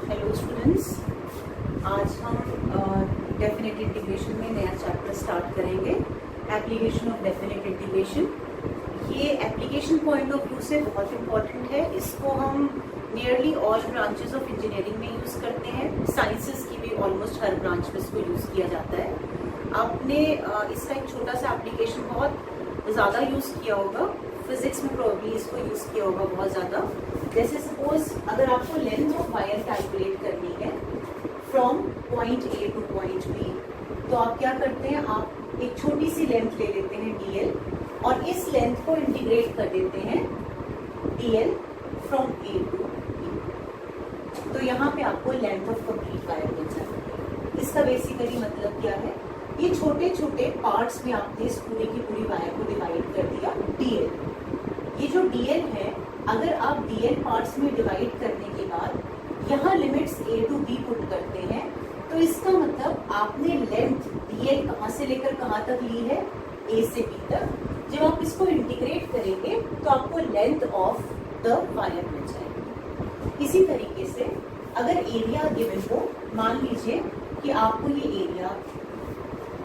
Hello students, आज हम definite integration में नया चैप्टर स्टार्ट करेंगे, एप्लीकेशन ऑफ डेफिनेट इंटीग्रेशन। ये एप्लीकेशन पॉइंट ऑफ व्यू से बहुत इम्पॉर्टेंट है। इसको हम nearly all branches of engineering में यूज़ करते हैं। साइंसेस की भी ऑलमोस्ट हर ब्रांच में इसको यूज़ किया जाता है। आपने इसका एक छोटा सा एप्लीकेशन बहुत ज़्यादा यूज़ किया होगा, फिजिक्स में प्रोबेबली इसको यूज़ किया होगा बहुत ज़्यादा। जैसे सपोज अगर आपको लेंथ ऑफ वायर कैलकुलेट करनी है from point A to point B, तो आप क्या करते हैं, आप एक छोटी सी लेंथ ले लेते हैं dl और इस लेंथ को इंटीग्रेट कर देते हैं dl from A to B. तो यहाँ पे आपको लेंथ ऑफ कंप्लीट वायर मिल जाती है। इसका बेसिकली मतलब क्या है, ये छोटे छोटे पार्ट्स में आपने इस पूरी की पूरी वायर को डिवाइड कर दिया dl। ये जो dl है, अगर आप dl पार्ट्स में डिवाइड करने के बाद यहाँ limits a to b put करते हैं, तो इसका मतलब आपने लेंथ dl कहाँ से लेकर कहाँ तक ली है, a से b तक। जब आप इसको इंटीग्रेट करेंगे तो आपको लेंथ ऑफ द वायर मिल जाएगी। इसी तरीके से अगर एरिया गिवन हो, मान लीजिए कि आपको ये एरिया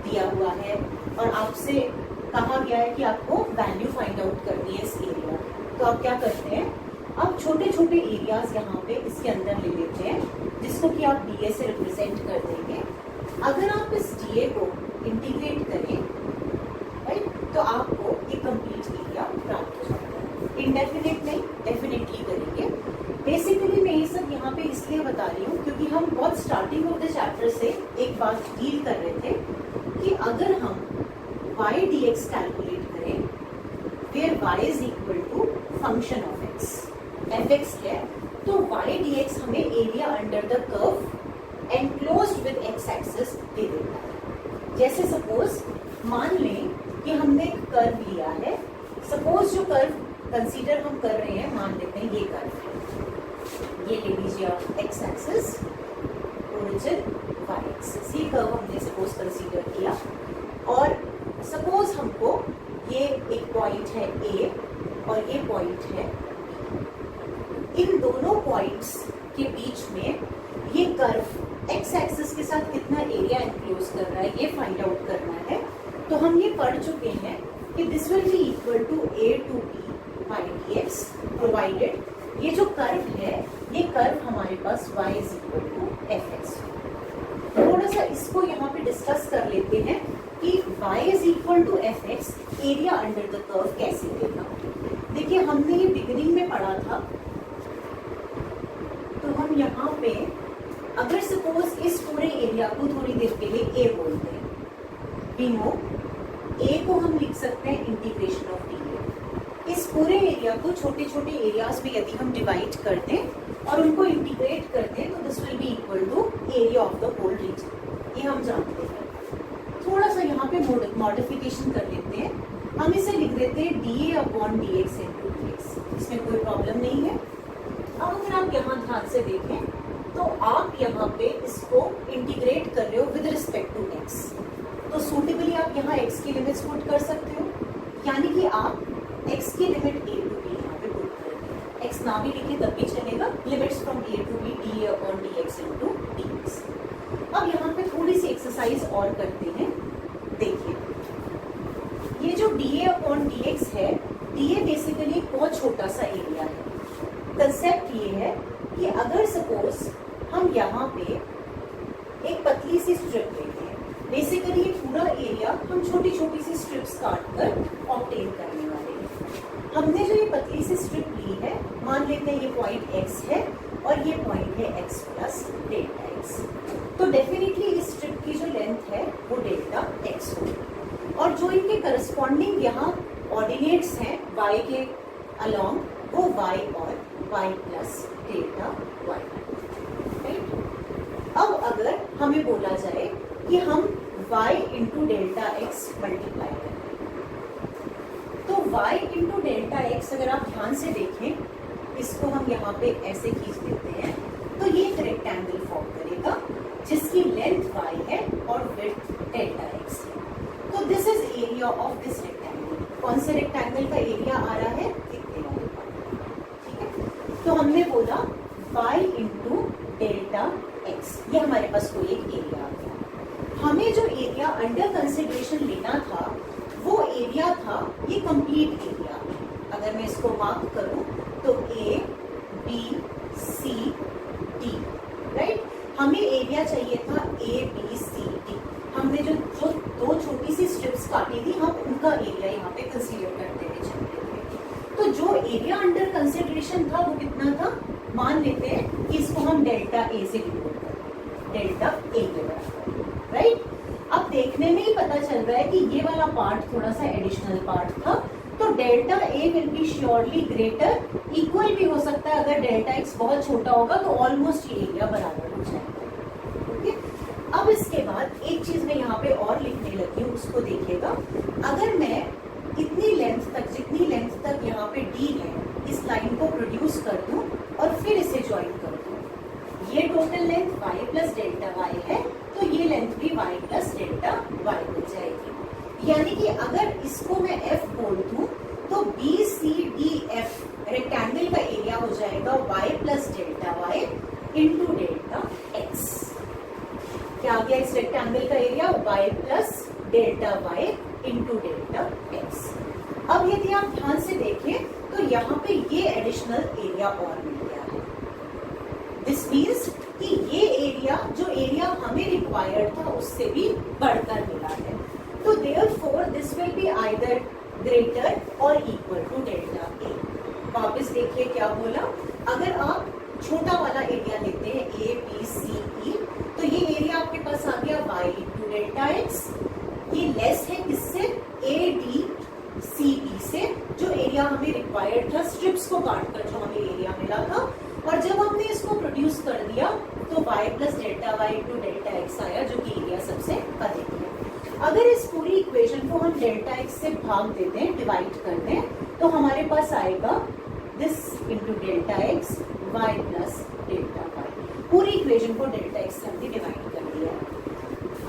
दिया हुआ है और आपसे कहा गया है कि आपको वैल्यू फाइंड आउट करनी है इस एरिया, तो आप क्या करते हैं, आप छोटे छोटे एरियाज यहाँ पे इसके अंदर ले लेते हैं, जिसको कि आप dA से रिप्रेजेंट कर देंगे। अगर आप इस dA को इंटीग्रेट करें, राइट, तो आपको एक कंप्लीट एरिया प्राप्त हो जाता है। इंडेफिनिट नहीं, डेफिनेटली करेंगे। बेसिकली मैं ये सब यहाँ पे इसलिए बता रही हूँ क्योंकि हम बहुत स्टार्टिंग ऑफ द चैप्टर से एक बात डील कर रहे थे कि अगर हम y dx कैलकुलेट करें where y is equal to function of x, fx है, तो y dx हमें area under the curve enclosed with x axis दे देता है। जैसे सपोज मान लें कि हमने एक कर्व लिया है। सपोज जो कर्व कंसीडर हम कर रहे हैं, मान लेते हैं ये कर्व है, ये ले लीजिए आप x axis, origin y axis, ये कर्व हमने सपोज कंसीडर किया। और सपोज हमको ये एक पॉइंट है A और ये पॉइंट है, इन दोनों पॉइंट्स के बीच में ये कर्व x एक्सिस के साथ कितना एरिया एनक्लोज कर रहा है, ये फाइंड आउट करना है। तो हम ये पढ़ चुके हैं कि this will be equal to a to b by dx, provided ये जो कर्व है, ये कर्व हमारे पास y is equal to fx। थोड़ा सा इसको यहाँ पे डिस्कस कर लेते हैं कि y is equal to fx area under the curve कैसे देगा। देखिए हमने ये बिगिनिंग में पढ़ा था, तो हम यहाँ पे अगर सपोज इस पूरे एरिया को थोड़ी देर के लिए a बोलते हैं, वी नो a को हम लिख सकते हैं इंटीग्रेशन ऑफ dA। इस पूरे एरिया को छोटे छोटे एरियाज में यदि हम डिवाइड कर दें और उनको इंटीग्रेट कर दें, तो this will be equal to area of the whole region. ये हम जानते हैं। थोड़ा सा यहाँ पे मॉडिफिकेशन कर लेते हैं, हम इसे लिख देते हैं dA upon dx into dx, इसमें कोई प्रॉब्लम नहीं है। अब अगर आप यहाँ ध्यान से देखें तो आप यहाँ पे इसको इंटीग्रेट कर रहे हो विद रिस्पेक्ट टू x, तो सूटेबली आप यहाँ x की लिमिट्स पुट कर सकते हो, यानी कि आप x की लिमिट a टू b यहाँ पे पुट करेंगे। x ना भी लिखे तब भी चलेगा, limits from a to b dA upon dx into dx। अब यहाँ पे थोड़ी सी एक्सरसाइज और करते हैं। देखिए ये जो dA अपॉन dx है, dA बेसिकली एक बहुत छोटा सा एरिया है। कंसेप्ट ये है कि अगर सपोज हम यहाँ पे एक पतली सी स्ट्रिप लेते हैं, बेसिकली ये पूरा एरिया हम छोटी छोटी सी स्ट्रिप्स काट कर ऑब्टेन करने वाले हैं। हमने जो ये पतली सी स्ट्रिप ली है, मान लेते हैं ये पॉइंट x है और ये पॉइंट है x प्लस डेल्टा x, तो डेफिनेटली इस स्ट्रिप की जो लेंथ है वो डेल्टा x होगी। और जो इनके करस्पॉन्डिंग यहाँ ऑर्डिनेट्स हैं y के अलोंग, वो y और y plus delta y। Right, अब अगर हमें बोला जाए कि हम y into delta x multiply करें, तो y इंटू डेल्टा x अगर आप ध्यान से देखें, इसको हम यहाँ पे ऐसे खींच देते हैं, तो ये एक रेक्टेंगल फॉर्म करेगा जिसकी लेंथ y है और विड्थ डेल्टा x है। तो this is area of this rectangle. कौन से रेक्टेंगल का एरिया आ रहा है, इतने वाले, ठीक है। तो हमने बोला y इंटू डेल्टा एक्स, ये हमारे पास कोई एक एरिया आ गया। हमें जो एरिया अंडर कंसिडरेशन लेना था वो एरिया था ये कंप्लीट एरिया। अगर मैं इसको मार्क करूं तो A B C D, right. हमें एरिया चाहिए था ए बी सी डी। हमने जो दो छोटी सी स्ट्रिप्स काटी थी हम उनका एरिया यहाँ पे कंसीडर करते हुए चलते थे। तो जो एरिया अंडर कंसिडरेशन था वो कितना था, मान लेते हैं कि इसको हम डेल्टा ए से डिनोट करते हैं, डेल्टा ए के बराबर, राइट। अब देखने में ही पता चल रहा है कि ये वाला पार्ट थोड़ा सा एडिशनल पार्ट था, तो delta A will be surely greater, equal भी हो सकता है। अगर डेल्टा एक्स बहुत छोटा होगा तो ऑलमोस्ट ये एरिया बराबर हो जाएगा। ओके, अब इसके बाद एक चीज मैं यहाँ पे और लिखने लगी हूँ, उसको देखिएगा। अगर मैं इतनी लेंथ तक, जितनी लेंथ तक यहाँ पे डी है, इस लाइन को प्रोड्यूस कर दूं और फिर इसे ज्वाइन कर दूं, ये total length y plus delta Y है, तो ये लेंथ भी y प्लस डेल्टा वाई हो जाएगी। यानी कि अगर इसको मैं f बोल दूं तो B C D F rectangle का एरिया हो जाएगा y plus delta y into delta x. क्या आ गया इस रेक्टेंगल का area, y plus delta y into delta x. अब यदि आप ध्यान से देखें तो यहाँ पे ये एडिशनल एरिया और मिल गया है। दिस मीन्स कि ये एरिया जो एरिया हमें रिक्वायर्ड था उससे भी बढ़कर मिला है। तो therefore this will be either greater और इक्वल टू डेल्टा ए। वापस देखिए क्या बोला, अगर आप छोटा वाला एरिया लेते हैं ए बी सी ई, तो ये एरिया आपके पास आ गया y इंटू डेल्टा एक्स। ये लेस है किससे, ए डी सी बी से, जो एरिया हमें रिक्वायर्ड था स्ट्रिप्स को काटकर जो हमें एरिया मिला था। और जब हमने इसको प्रोड्यूस कर दिया तो y plus delta y into delta x आया, जो कि एरिया सबसे अधिक है। अगर इस पूरी इक्वेशन को हम डेल्टा एक्स से भाग देते हैं, डिवाइड कर दें, तो हमारे पास आएगा this into delta x y plus delta y. पूरी इक्वेशन को डेल्टा एक्स से हमने डिवाइड कर दिया है।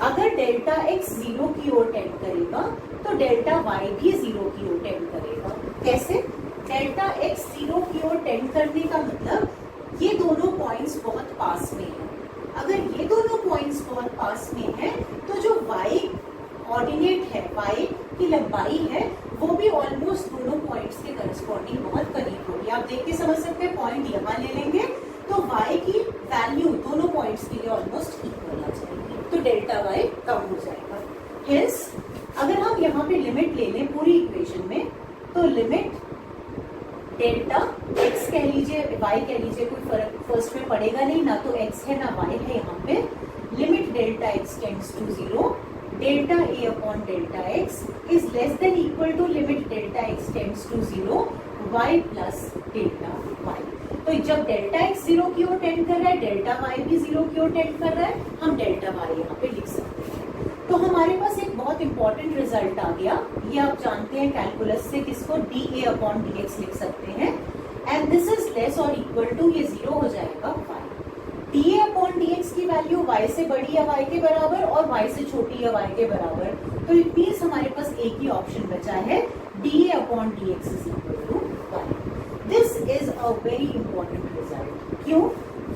अगर डेल्टा एक्स 0 की ओर टेंड करेगा तो डेल्टा वाई भी 0 की ओर टेंड करेगा। कैसे, डेल्टा एक्स 0 की ओर टेंड करने का मतलब ये दोनों पॉइंट्स बहुत पास में हैं। अगर ये दोनों पॉइंट्स बहुत पास में हैं तो जो y ऑर्डिनेट है, y की लंबाई है, वो भी ऑलमोस्ट दोनों पॉइंट्स के करस्पॉन्डिंग बहुत करीब होगी। आप देख के समझ सकते हैं, पॉइंट यहाँ ले लेंगे तो y की वैल्यू दोनों पॉइंट्स के लिए ऑलमोस्ट इक्वल आ जाएगी, तो डेल्टा y कम हो जाएगा। हेंस अगर हम यहाँ पे लिमिट ले लें पूरी इक्वेशन में, तो लिमिट डेल्टा x कह लीजिए, y कह लीजिए, कोई फर्क फर्स्ट में पड़ेगा नहीं, ना तो x है ना y है यहाँ पे। Limit delta x tends to 0, delta a upon delta x is less than equal to limit delta x tends to 0 y plus delta y। तो जब डेल्टा x 0 की ओर टेंड कर रहा है, डेल्टा y भी 0 की ओर टेंड कर रहा है, हम डेल्टा y यहाँ पे लिख सकते हैं। तो हमारे पास एक बहुत इंपॉर्टेंट रिजल्ट आ गया। ये आप जानते हैं कैलकुलस से, किसको dA अपॉन dx लिख सकते हैं, एंड दिस इज लेस और इक्वल टू, ये 0 हो जाएगा y। dA अपॉन dx की वैल्यू y से बड़ी या y के बराबर और y से छोटी या y के बराबर, तो इट मीन्स हमारे पास एक ही ऑप्शन बचा है, dA upon dx is equal to y। This is a very important result. क्यों,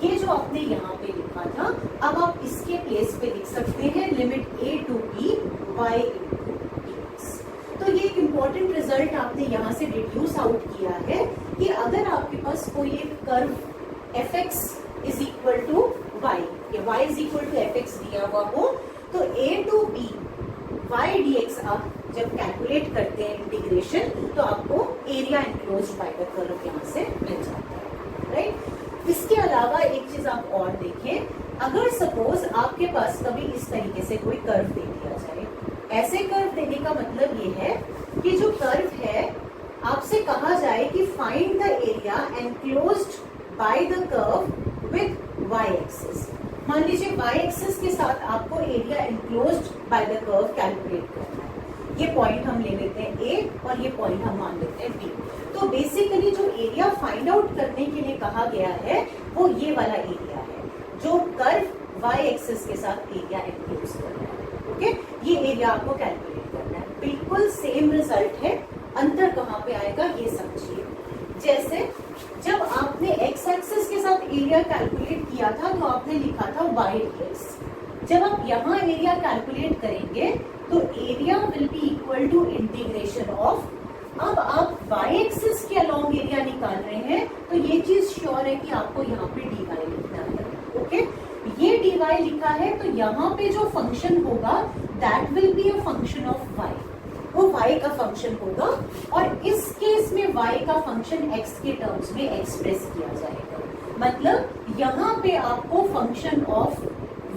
ये जो आपने यहाँ पे लिखा था, अब आप इसके प्लेस पे लिख सकते हैं limit a to b y into dx। तो ये एक इंपॉर्टेंट रिजल्ट आपने यहाँ से डिड्यूस आउट किया है कि अगर आपके पास कोई एक curve fx is equal to y, y is equal to fx दिया हुआ हो, तो a to b y dx आप जब कैलकुलेट करते हैं इंटीग्रेशन, तो आपको area enclosed by the curve यहाँ से मिल जाता है, राइट। इसके अलावा एक चीज आप और देखें, अगर सपोज आपके पास कभी इस तरीके से कोई कर्व दे दिया जाए, ऐसे कर्व देने का मतलब ये है कि जो कर्व है आपसे कहा जाए कि find the area enclosed by the curve with y axis. मान लीजिए y एक्सिस के साथ आपको area enclosed by the curve calculate करना है। ये पॉइंट हम ले लेते हैं A और ये पॉइंट हम मान लेते हैं B। तो बेसिकली जो एरिया फाइंड आउट करने के लिए कहा गया है वो ये वाला एरिया है, जो कर्व y एक्सिस के साथ एरिया एनक्लोज कर रहा है। ओके, ये एरिया आपको कैलकुलेट करना है। बिल्कुल सेम रिजल्ट है, अंतर कहाँ पे आएगा ये समझिए। जैसे जब आपने एक्स एक्सिस के साथ एरिया कैलकुलेट किया था तो आपने लिखा था वाई dx। जब आप यहाँ एरिया कैलकुलेट करेंगे तो area will be equal to integration of, अब आप वाई एक्सिस के अलोंग एरिया निकाल रहे हैं तो ये चीज श्योर है कि आपको यहाँ पे dy लिखना है। ओके, ये dy लिखा है तो यहाँ पे जो फंक्शन होगा that will be a function of y, वो y का फंक्शन होगा और इस केस में y का फंक्शन x के टर्म्स में एक्सप्रेस किया जाएगा। मतलब यहाँ पे आपको फंक्शन ऑफ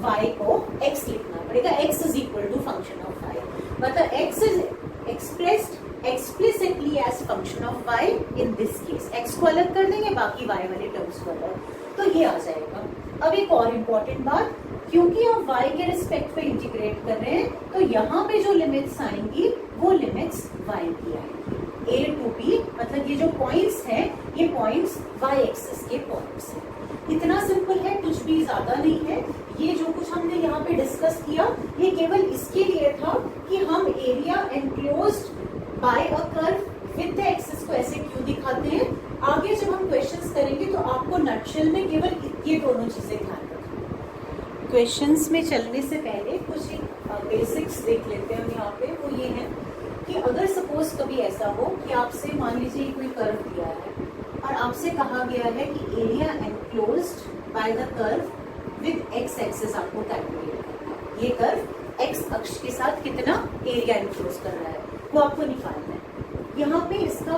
y को x लिखना पड़ेगा, x is equal to function of y, मतलब x is expressed explicitly as function of y in this case। x को अलग कर देंगे, बाकी y वाले टर्म्स को अलग, तो ये आ जाएगा। अब एक और इम्पोर्टेंट बात, क्योंकि आप y के रिस्पेक्ट पे इंटीग्रेट कर रहे हैं तो यहाँ पे जो लिमिट्स आएंगी वो लिमिट्स y की आएंगी। a to b, मतलब ये जो पॉइंट्स हैं ये पॉइंट्स y एक्सिस के पॉइंट्स हैं। इतना सिंपल है, कुछ भी ज्यादा नहीं है। ये जो कुछ हमने यहाँ पे डिस्कस किया ये केवल इसके लिए था कि हम area enclosed bye a curve with the axis को ऐसे क्यों दिखाते हैं। आगे जब हम क्वेश्चंस करेंगे तो आपको नटशेल में केवल ये दोनों चीजें ध्यान रखना। क्वेश्चंस में चलने से पहले कुछ बेसिक्स देख लेते हैं यहाँ पे। वो ये है कि अगर सपोज कभी ऐसा हो कि आपसे मान लीजिए कोई कर्व दिया है और आपसे कहा गया है कि area enclosed by the curve with x axis आपको कैलकुलेट करना है। ये कर्व एक्स अक्ष के साथ कितना एरिया एनक्लोज कर रहा है वो आपको निकालना है। यहाँ पे इसका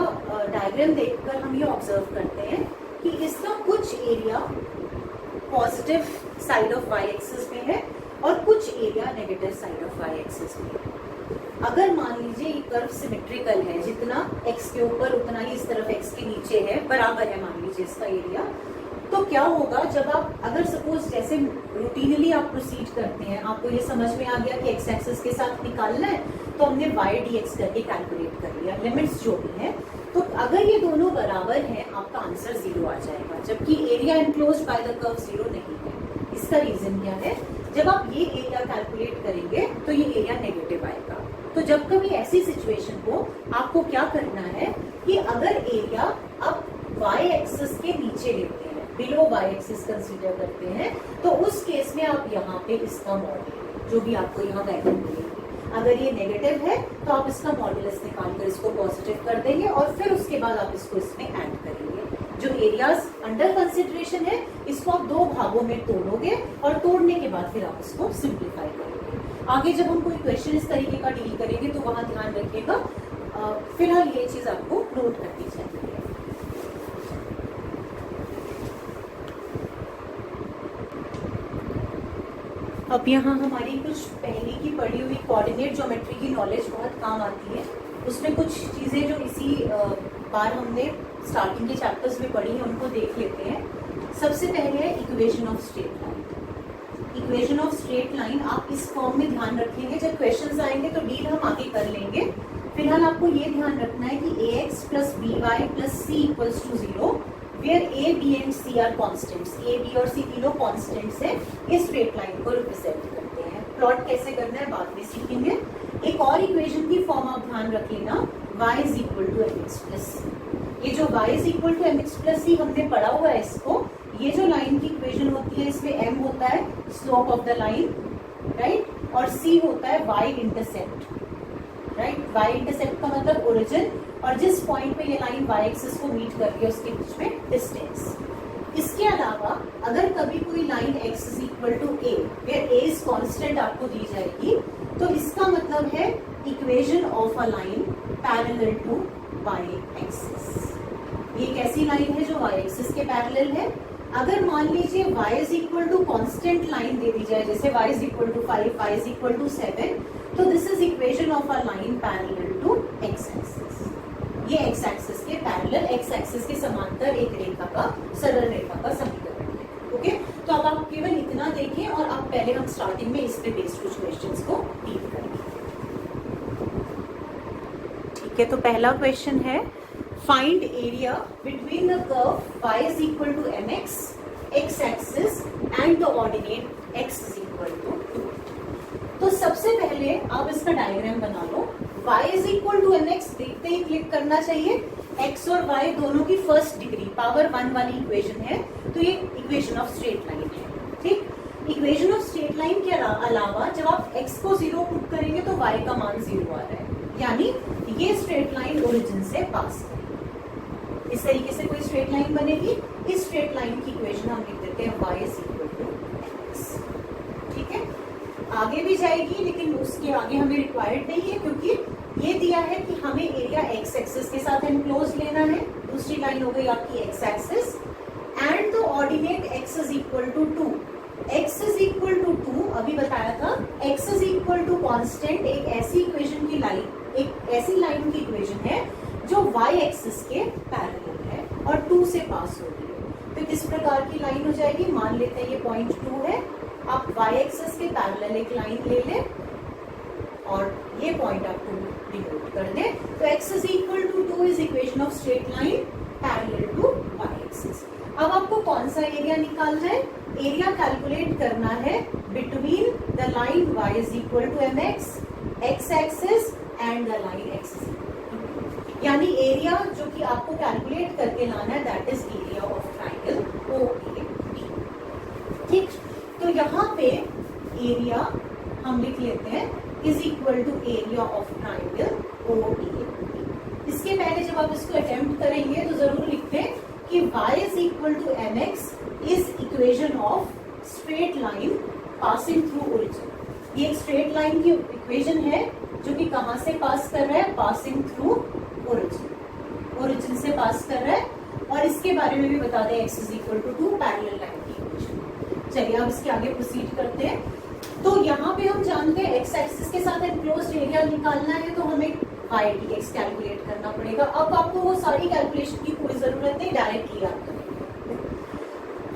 डायग्राम देखकर हम ये ऑब्जर्व करते हैं कि इसका कुछ area positive side of y axis में है और कुछ area negative side of y axis में है। अगर मान लीजिए ये कर्व सिमेट्रिकल है, जितना x के ऊपर उतना ही इस तरफ x के नीचे है, बराबर है मान लीजिए इसका एरिया, तो क्या होगा जब आप अगर सपोज जैसे रूटीनली आप प्रोसीड करते हैं, आपको ये समझ में आ गया कि एक्स एक्सिस के साथ निकालना है तो हमने वाई dx करके कैलकुलेट कर लिया लिमिट्स जो भी है, तो अगर ये दोनों बराबर हैं आपका आंसर 0 आ जाएगा, जबकि area enclosed by the curve 0 नहीं है। इसका रीजन क्या है, जब आप ये एरिया कैलकुलेट करेंगे तो ये एरिया नेगेटिव आएगा। तो जब कभी ऐसी सिचुएशन हो आपको क्या करना है कि अगर एरिया आप वाई एक्सिस के नीचे लेते हैं, बिलो वाई एक्सिस कंसीडर करते हैं, तो उस केस में आप यहाँ पे इसका मॉड्यूल जो भी आपको यहाँ वैल्यू मिलेगी, अगर ये नेगेटिव है तो आप इसका मॉड्यूलस निकालकर इसको पॉजिटिव कर देंगे और फिर उसके बाद आप इसको इसमें ऐड करेंगे। जो एरियाज अंडर कंसिडरेशन है इसको आप दो भागों में तोड़ोगे और तोड़ने के बाद फिर आप इसको सिंप्लीफाई करोगे। आगे जब हम कोई क्वेश्चन इस तरीके का डील करेंगे तो वहां ध्यान रखिएगा। फिलहाल ये चीज आपको नोट करनी चाहिए। अब यहाँ हमारी कुछ पहले की पढ़ी हुई कोऑर्डिनेट ज्योमेट्री की नॉलेज बहुत काम आती है। उसमें कुछ चीज़ें जो इसी बार हमने स्टार्टिंग के चैप्टर्स में पढ़ी है उनको देख लेते हैं। सबसे पहले है equation of straight line. Equation of straight line आप इस फॉर्म में ध्यान रखेंगे, जब क्वेश्चंस आएंगे तो डील हम आगे कर लेंगे। फिलहाल आपको ये ध्यान रखना है कि ax plus by plus c equals to 0 where a, b and c are constants। a, b और c तीनों constants हैं, इस स्ट्रेट लाइन को रिप्रेजेंट करते हैं। प्लॉट कैसे करना है बाद में सीखेंगे। एक और इक्वेशन की फॉर्म आप ध्यान रख लेना, y is equal to mx plus c। ये जो y is equal to mx plus c हमने पढ़ा हुआ है इसको, ये जो लाइन की इक्वेशन होती है इसमें m होता है slope of the line, right, और c होता है y intercept, right. y intercept का मतलब ओरिजिन, और जिस पॉइंट पे ये लाइन y एक्सिस को मीट कर रही है उसके बीच में डिस्टेंस। इसके अलावा अगर कभी कोई line x is equal to a where a is constant आपको दी जाएगी, तो इसका मतलब है equation of a line parallel to y axis. ये कैसी लाइन है जो y एक्सिस के पैरेलल है। अगर मान लीजिए y is equal to constant line दे दी जाए, जैसे y is equal to 5, y is equal to 7, तो this is equation of a line parallel to x axis. ये x एक्सिस के पैरेलल, x एक्सिस के समांतर एक रेखा का, सरल रेखा का समीकरण है। ओके, तो अब आप केवल इतना देखें और अब पहले हम स्टार्टिंग में इस पे बेस्ड कुछ क्वेश्चंस को डील करेंगे। ठीक है, तो पहला क्वेश्चन है find area between the curve y is equal to mx, x axis and the ordinate x is equal to 2। तो सबसे पहले आप इसका डायग्राम बना लो। y is equal to mx देखते ही क्लिक करना चाहिए। x और y दोनों की फर्स्ट डिग्री पावर 1 वाली इक्वेशन है, तो ये इक्वेशन ऑफ स्ट्रेट लाइन है। ठीक, इक्वेशन ऑफ स्ट्रेट लाइन के अलावा जब आप x को 0 पुट करेंगे तो y का मान 0 आ रहा है, यानी ये स्ट्रेट लाइन ओरिजिन से पास करेगी। इस तरीके से कोई स्ट्रेट लाइन बनेगी। इस स्ट्रेट लाइन की इक्वेशन हम लिख देते हैं y is equal to x। ठीक है, आगे भी जाएगी लेकिन उसके आगे हमें रिक्वायर्ड नहीं है, क्योंकि ये दिया है कि हमें एरिया x एक्सिस के साथ एनक्लोज लेना है। दूसरी लाइन हो गई आपकी x axis and the ordinate x is equal to 2। x is equal to 2 अभी बताया था। x is equal to constant एक ऐसी इक्वेशन की लाइन, एक ऐसी लाइन की इक्वेशन है जो y एक्सिस के पैरेलल है और 2 से पास हो रही है। तो किस प्रकार की लाइन हो जाएगी, मान लेते हैं ये पॉइंट 2 है, आप y एक्सिस के पैरेलल एक लाइन ले लें और ये पॉइंट आपको डिनोट कर दें, तो x is equal to 2 is equation of straight line parallel to y axis. अब आपको कौन सा एरिया निकालना है, एरिया कैलकुलेट करना है between the line y is equal to mx, x axis and the line x is equal, यानी area जो कि आपको कैलकुलेट करके लाना है that is area of triangle OAB। ठीक, तो यहाँ पे एरिया हम लिख लेते हैं is equal to area of triangle OAB। इसके पहले जब आप इसको अटेम्प्ट करेंगे तो जरूर लिखते हैं कि y is equal to mx is equation of straight line passing through origin. ये एक स्ट्रेट लाइन की इक्वेशन है जो कि कहां से पास कर रहा है, पासिंग थ्रू ओरिजिन, ओरिजिन से पास कर रहा है। और इसके बारे में भी बता दें x is equal to 2 parallel line की इक्वेशन। चलिए अब इसके आगे प्रोसीड करते हैं। तो यहाँ पे हम जानते हैं x एक्सिस के साथ एनक्लोज्ड एरिया निकालना है तो हमें y dx कैलकुलेट करना पड़ेगा। अब आपको वो सारी कैलकुलेशन की कोई जरूरत नहीं, डायरेक्टली आप करेंगे।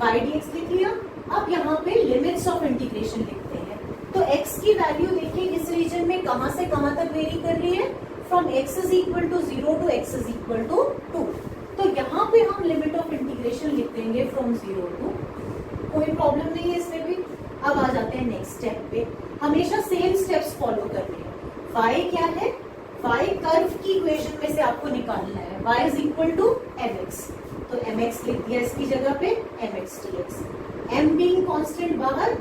y dx लिख लिया। अब यहाँ पे लिमिट्स ऑफ इंटीग्रेशन लिखते हैं। तो x की वैल्यू देखिए इस रीजन में कहां से कहां तक वेरी कर रही है, from x is equal to 0 to x is equal to 2। तो यहाँ पे हम लिमिट ऑफ इंटीग्रेशन लिख देंगे फ्रॉम 0 टू, कोई प्रॉब्लम नहीं है इसमें भी। अब आ जाते हैं नेक्स्ट स्टेप पे, हमेशा सेम स्टेप्स फॉलो करने हैं। y क्या है, y कर्व की इक्वेशन में से आपको निकालना है, y is equal to mx, तो mx लिख दिया इसकी जगह पे mx dx। m being constant बाहर,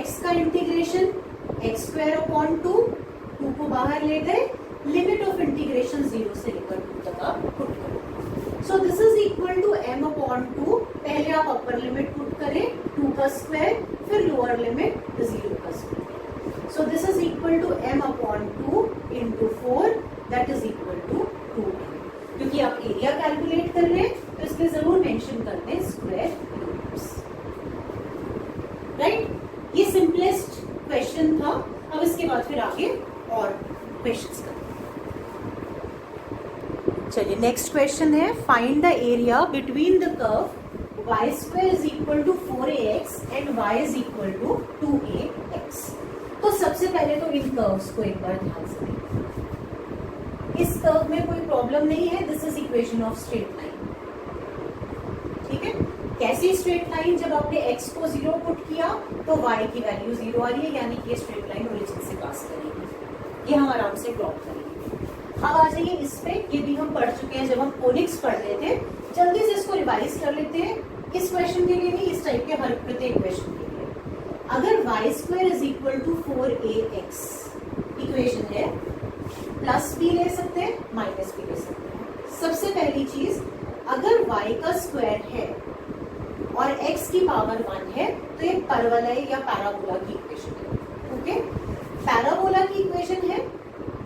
x का इंटीग्रेशन x स्क्वायर अपॉन 2, 2 को बाहर ले गए, लिमिट ऑफ इंटीग्रेशन 0 से लेकर 2 तक आप पुट करो। So this is equal to m upon 2, पहले आप अपर लिमिट पुट करें 2 का स्क्वायर, फिर लोअर लिमिट 0 का square. So this is equal to m upon 2 into 4 that is equal to 2m। क्योंकि आप एरिया कैलकुलेट कर रहे हैं तो इसलिए जरूर मेंशन कर दें स्क्वायर यूनिट्स, राइट। ये सिंपलेस्ट क्वेश्चन था। अब इसके बाद फिर आगे और क्वेश्चंस करते हैं। चलिए नेक्स्ट क्वेश्चन है, find the area between the curve y square is equal to 4ax and y is equal to 2ax। तो सबसे पहले तो इन कर्व्स को एक बार ध्यान से देखिए। इस कर्व में कोई प्रॉब्लम नहीं है, this is equation of straight line. ठीक है, कैसी स्ट्रेट लाइन, जब आपने x को 0 पुट किया तो y की वैल्यू 0 आ रही है, यानी कि ये स्ट्रेट लाइन ओरिजिन से पास करेगी। ये हम आराम से प्लॉट करेंगे। अब आ जाइए इस पे, ये भी हम पढ़ चुके हैं जब हम कोनिक्स पढ़ रहे थे। जल्दी से इसको रिवाइज कर लेते हैं, इस क्वेश्चन के लिए नहीं, इस टाइप के हर प्रत्येक क्वेश्चन के लिए। अगर y square is equal to 4ax equation है, प्लस भी ले सकते हैं माइनस भी ले सकते हैं। सबसे पहली चीज, अगर y का स्क्वायर है और x की पावर 1 है तो ये परवलय या पैराबोला की इक्वेशन है। ओके, पैराबोला की इक्वेशन है,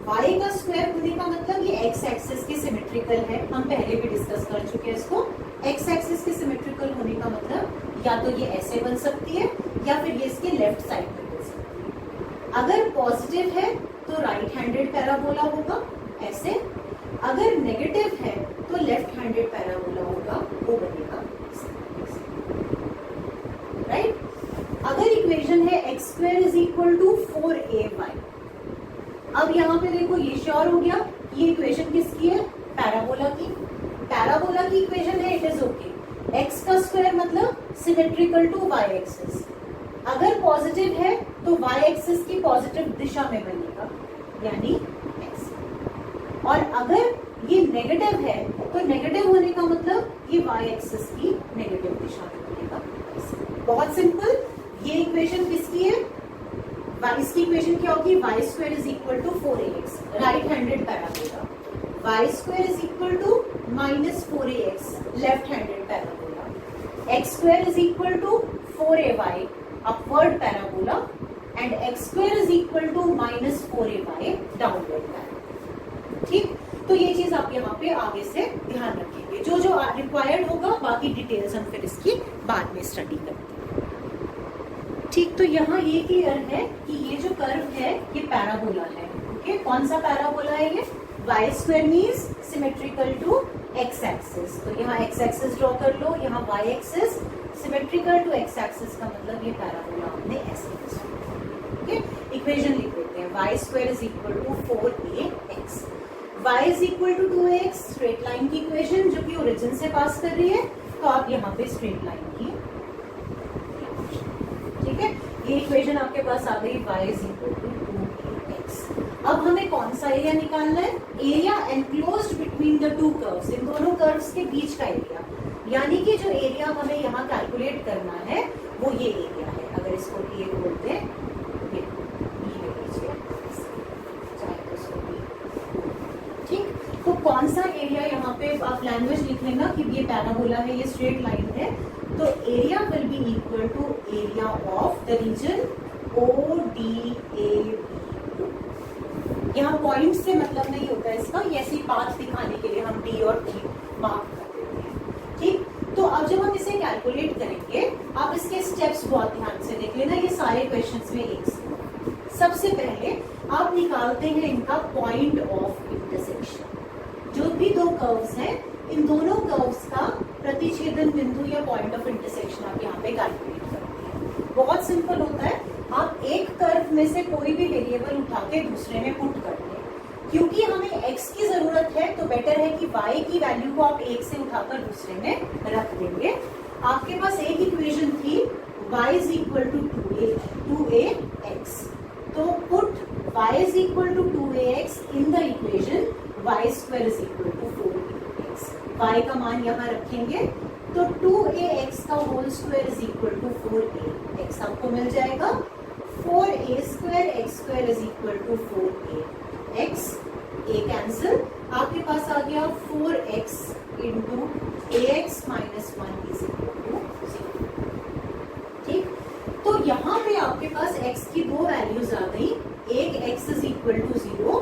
y का स्क्वायर होने का मतलब ये x एक्सिस के सिमेट्रिकल है, हम पहले भी डिस्कस कर चुके हैं इसको। x एक्सिस के सिमेट्रिकल होने का मतलब या तो ये ऐसे बन सकती है या फिर ये इसके लेफ्ट साइड में बन सकती है। अगर पॉजिटिव है तो राइट हैंडेड पैराबोला होगा ऐसे, अगर नेगेटिव है तो लेफ्ट हैंडेड पैराबोला होगा, वो बनेगा राइट। अगर इक्वेशन है x square is equal to 4ay, अब यहाँ पे देखो ये श्योर हो गया, ये इक्वेशन किसकी है, पैराबोला की। पैराबोला की इक्वेशन है, इट इज ओके। x का स्क्वायर मतलब सिमेट्रिकल टू y एक्सिस। अगर पॉजिटिव है तो y एक्सिस की पॉजिटिव दिशा में बनेगा, यानी x। और अगर ये नेगेटिव है तो नेगेटिव होने का मतलब ये y एक्सिस की नेगेटिव दिशा में बनेगा। बहुत सिंपल। ये इक्वेशन किसकी है? इसकी इक्वेशन क्या होगी? y square is equal to 4ax, right handed parabola. y square is equal to minus 4ax, left handed parabola. x square is equal to 4ay, upward parabola, and x square is equal to minus 4ay, downward parabola. ठीक, तो ये चीज आप यहाँ पे आगे से ध्यान रखेंगे। जो जो रिक्वायर्ड होगा बाकी डिटेल्स हम फिर इसकी बाद में स्टडी करते हैं। ठीक, तो यहाँ ये क्लियर है कि ये जो कर्व है ये पैराबोला है। ओके, कौन सा पैराबोला है ये? y square means symmetrical to x axis. तो यहाँ x एक्सिस ड्रॉ कर लो, यहाँ y axis symmetrical to x axis का मतलब ये पैराबोला हमने ऐसे। ओके, इक्वेशन लिख देते हैं। y square is equal to 4ax, y is equal to 2ax, straight line की इक्वेशन जो कि ओरिजिन से पास कर रही है, तो आप यहाँ पे स्ट्रेट लाइन की, ठीक है, ये इक्वेशन आपके पास आ गई। y is equal to 2ax। अब हमें कौन सा एरिया निकालना है? Area enclosed between the two curves, इन दोनों कर्व्स के बीच का एरिया। यानी कि जो एरिया हमें यहाँ कैलकुलेट करना है वो ये एरिया है। अगर इसको ए बोलते हैं, ठीक, तो कौन सा एरिया यहाँ पे आप लैंग्वेज लिख लेना कि ये पैराबोला है, ये स्ट्रेट लाइन है, तो area will be equal to area of the region ODAB। यहाँ पॉइंट से मतलब नहीं होता है इसका, ये ऐसी पाथ दिखाने के लिए हम D और T मार्क कर देते हैं। ठीक, तो अब जब हम इसे कैलकुलेट करेंगे, आप इसके स्टेप्स बहुत ध्यान से देख लेना, ये सारे क्वेश्चंस में एक से। सबसे पहले आप निकालते हैं इनका पॉइंट ऑफ इंटरसेक्शन। जो भी दो कर्व्स हैं, इन दोनों कर्व्स का प्रतिच्छेदन बिंदु या पॉइंट ऑफ इंटरसेक्शन आप यहाँ पे कैलकुलेट करते हैं। बहुत सिंपल होता है, आप एक कर्व में से कोई भी वेरिएबल उठा के दूसरे में पुट कर दें। क्योंकि हमें x की जरूरत है तो बेटर है कि y की वैल्यू को आप एक से उठाकर दूसरे में रख देंगे। आपके पास एक इक्वेशन थी y is equal to 2ax, तो put y is equal to 2ax in the equation y square is equal to 4ax। y का मान यहाँ रखेंगे तो 2ax का whole square is equal to 4ax आपको मिल जाएगा। 4a square x square is equal to 4ax, a cancel, आपके पास आ गया 4x into ax minus 1 is equal to 0। ठीक, तो यहाँ पे आपके पास x की दो वैल्यूज आ गई, एक x इज इक्वल टू 0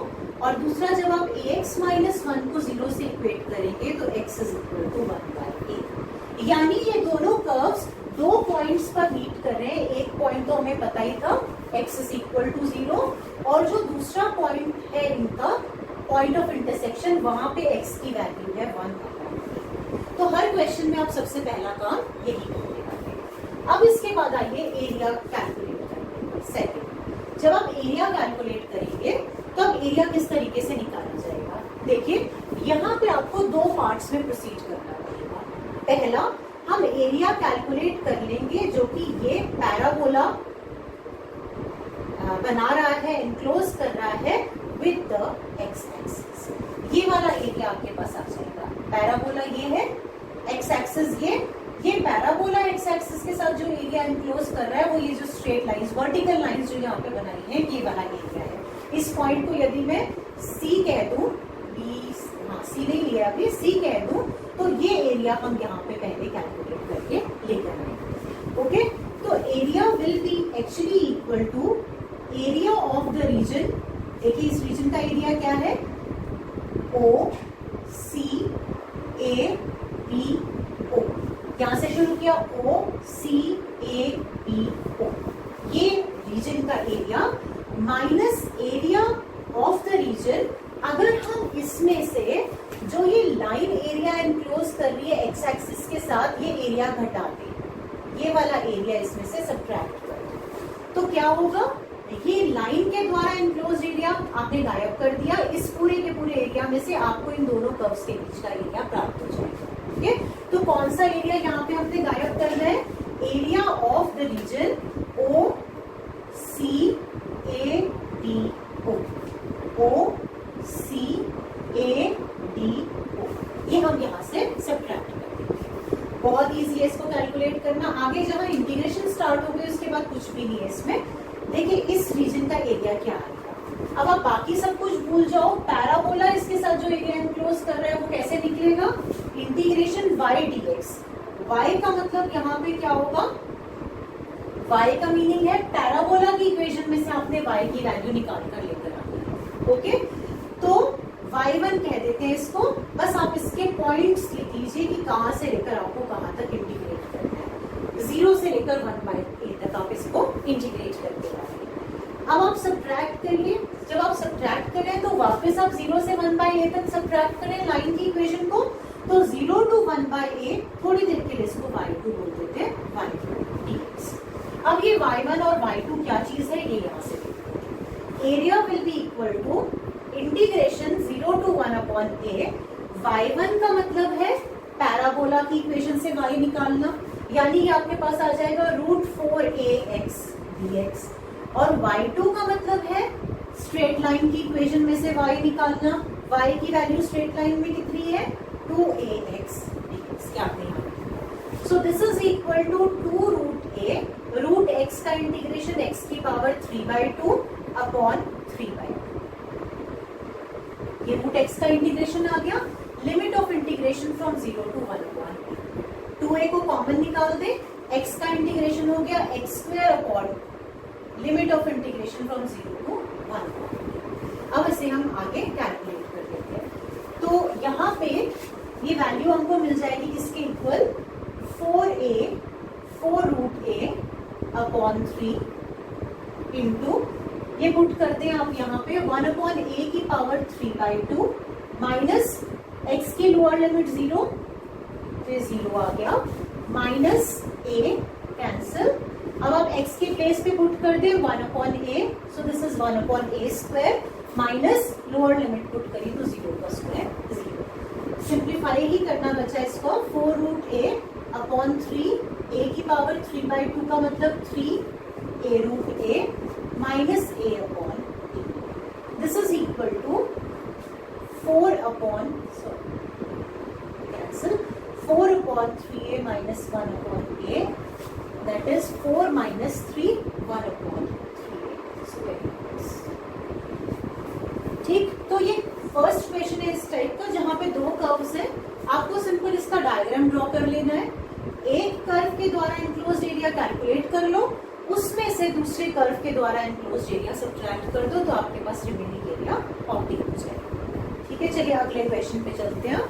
और दूसरा जब आप ax माइनस 1 को 0 से इक्वेट करेंगे तो x is equal to 1/a। यानी ये दोनों कर्व्स दो पॉइंट्स पर मीट कर रहे हैं। एक पॉइंट तो हमें पता ही था x इज इक्वल टू 0, और जो दूसरा पॉइंट है इनका पॉइंट ऑफ इंटरसेक्शन, वहां पे x की वैल्यू है 1/a। तो हर क्वेश्चन में आप सबसे पहला काम यही करेंगे। अब इसके बाद आइए एरिया कैलकुलेट करेंगे। सेकंड, जब आप एरिया कैलकुलेट करेंगे तो अब एरिया किस तरीके से निकाला जाएगा? देखिए, यहाँ पे आपको दो पार्ट्स में प्रोसीड करना पड़ेगा। पहला, हम एरिया कैलकुलेट कर लेंगे जो कि ये पैराबोला बना रहा है, एनक्लोज कर रहा है विद द एक्स एक्सिस। ये वाला एरिया आपके पास आ जाएगा। पैराबोला ये है, एक्स एक्सिस ये पैराबोला एक्स एक्सिस के साथ जो एरिया एनक्लोज कर रहा है वो ये जो स्ट्रेट लाइंस, वर्टिकल लाइंस जो यहाँ पे बनाई है, ये वाला एरिया है। इस पॉइंट को यदि मैं C कह दूं, C नहीं लिया अभी, C कह दूं, तो ये एरिया हम यहाँ पे पहले कैलकुलेट करके लेकर आएंगे। ओके, तो area will be actually equal to area of the region. देखिए इस रीजन का एरिया क्या है? OCABO। यहां से शुरू किया OCABO, ये रीजन का area minus area of the region. अगर हम इसमें से जो ये लाइन एरिया एनक्लोज कर रही है एक्स एक्सिस के साथ, ये एरिया घटा दें, ये वाला एरिया इसमें से सब्ट्रैक्ट कर दें, तो क्या होगा? ये लाइन के द्वारा एनक्लोज एरिया आपने गायब कर दिया। इस पूरे के पूरे एरिया में से आपको इन दोनों कर्व्स के बीच का एरिया प्राप्त हो जाएगा। ठीक है, तो कौन सा एरिया यहाँ पे हमने गायब करना है? Area of the region OCABO। OCABO भी नहीं है इसमें। देखिए इस रीजन का एरिया क्या आएगा। अब आप बाकी सब कुछ भूल जाओ, पैराबोला इसके साथ जो एरिया एनक्लोज कर रहा है वो कैसे निकलेगा, इंटीग्रेशन y dx। y का मतलब यहाँ पे क्या होगा, y का मीनिंग है पैराबोला की इक्वेशन में से आपने y की वैल्यू निकाल कर लेकर आनी है। ओके, तो y1 कह देते हैं इसको। बस आप इसके पॉइंट्स लिख लीजिए कि कहाँ से लेकर आपको कहाँ तक इंटीग्रेट करना है। 0 से लेकर 1/a तक आप इसको इंटीग्रेट करके लाएंगे। अब आप सब्ट्रैक्ट करिए, जब आप सब्ट्रैक्ट करें तो वापस आप 0 से 1/a तक सब्ट्रैक्ट करें लाइन की इक्वेशन को, तो 0 to 1/a, थोड़ी देर के लिए इसको y2 बोल देते हैं, y2 dx। अब ये y1 और y2 क्या चीज है ये यहाँ से देखो। Area will be equal to integration 0 to 1/a। y1 का मतलब है पैराबोला की इक्वेशन से y निकालना, यानी ये आपके पास आ जाएगा √4ax dx। और y2 का मतलब है स्ट्रेट लाइन की इक्वेशन में से y निकालना। y की वैल्यू स्ट्रेट लाइन में कितनी है, 2ax dx। क्या हैं, so this is equal to 2√a, √x का इंटीग्रेशन x की पावर 3/2 अपॉन 3/2। ये √x का इंटीग्रेशन आ गया। Limit of integration from 0 to 1/a। 2a को कॉमन निकाल दे, x का इंटीग्रेशन हो गया x² upon limit of integration from 0 to 1/a। अब इसे हम आगे कैलकुलेट कर लेते हैं। तो यहाँ पे ये वैल्यू हमको मिल जाएगी किसके इक्वल, 4√a अपॉन 3 इंटू, ये पुट करते हैं आप यहाँ पे 1/a की पावर 3/2 माइनस x की लोअर लिमिट 0, तो 0 आ गया, माइनस a कैंसिल। अब आप x के प्लेस पे पुट कर दे 1/a, so this is 1/a² minus lower limit put करी तो 0 का स्क्वायर 0। सिंप्लीफाई ही करना बचा इसको, 4√a अपॉन 3, a की पावर 3/2 का मतलब 3a√a minus a upon a। This is equal to 4/3a minus 1/a, that is 4 minus 3 1/3a। ठीक, तो ये फर्स्ट क्वेश्चन है इस टाइप का जहां पे दो कर्व्स है। आपको सिंपल इसका डायग्राम ड्रॉ कर लेना है। एक कर्व के द्वारा एनक्लोज्ड एरिया कैलकुलेट कर लो, उसमें से दूसरे कर्व के द्वारा एनक्लोज्ड एरिया सब्ट्रैक्ट कर दो, तो आपके पास रिमेनिंग एरिया आउट हो जाएगा। ठीक है, चलिए अगले क्वेश्चन पे चलते हैं।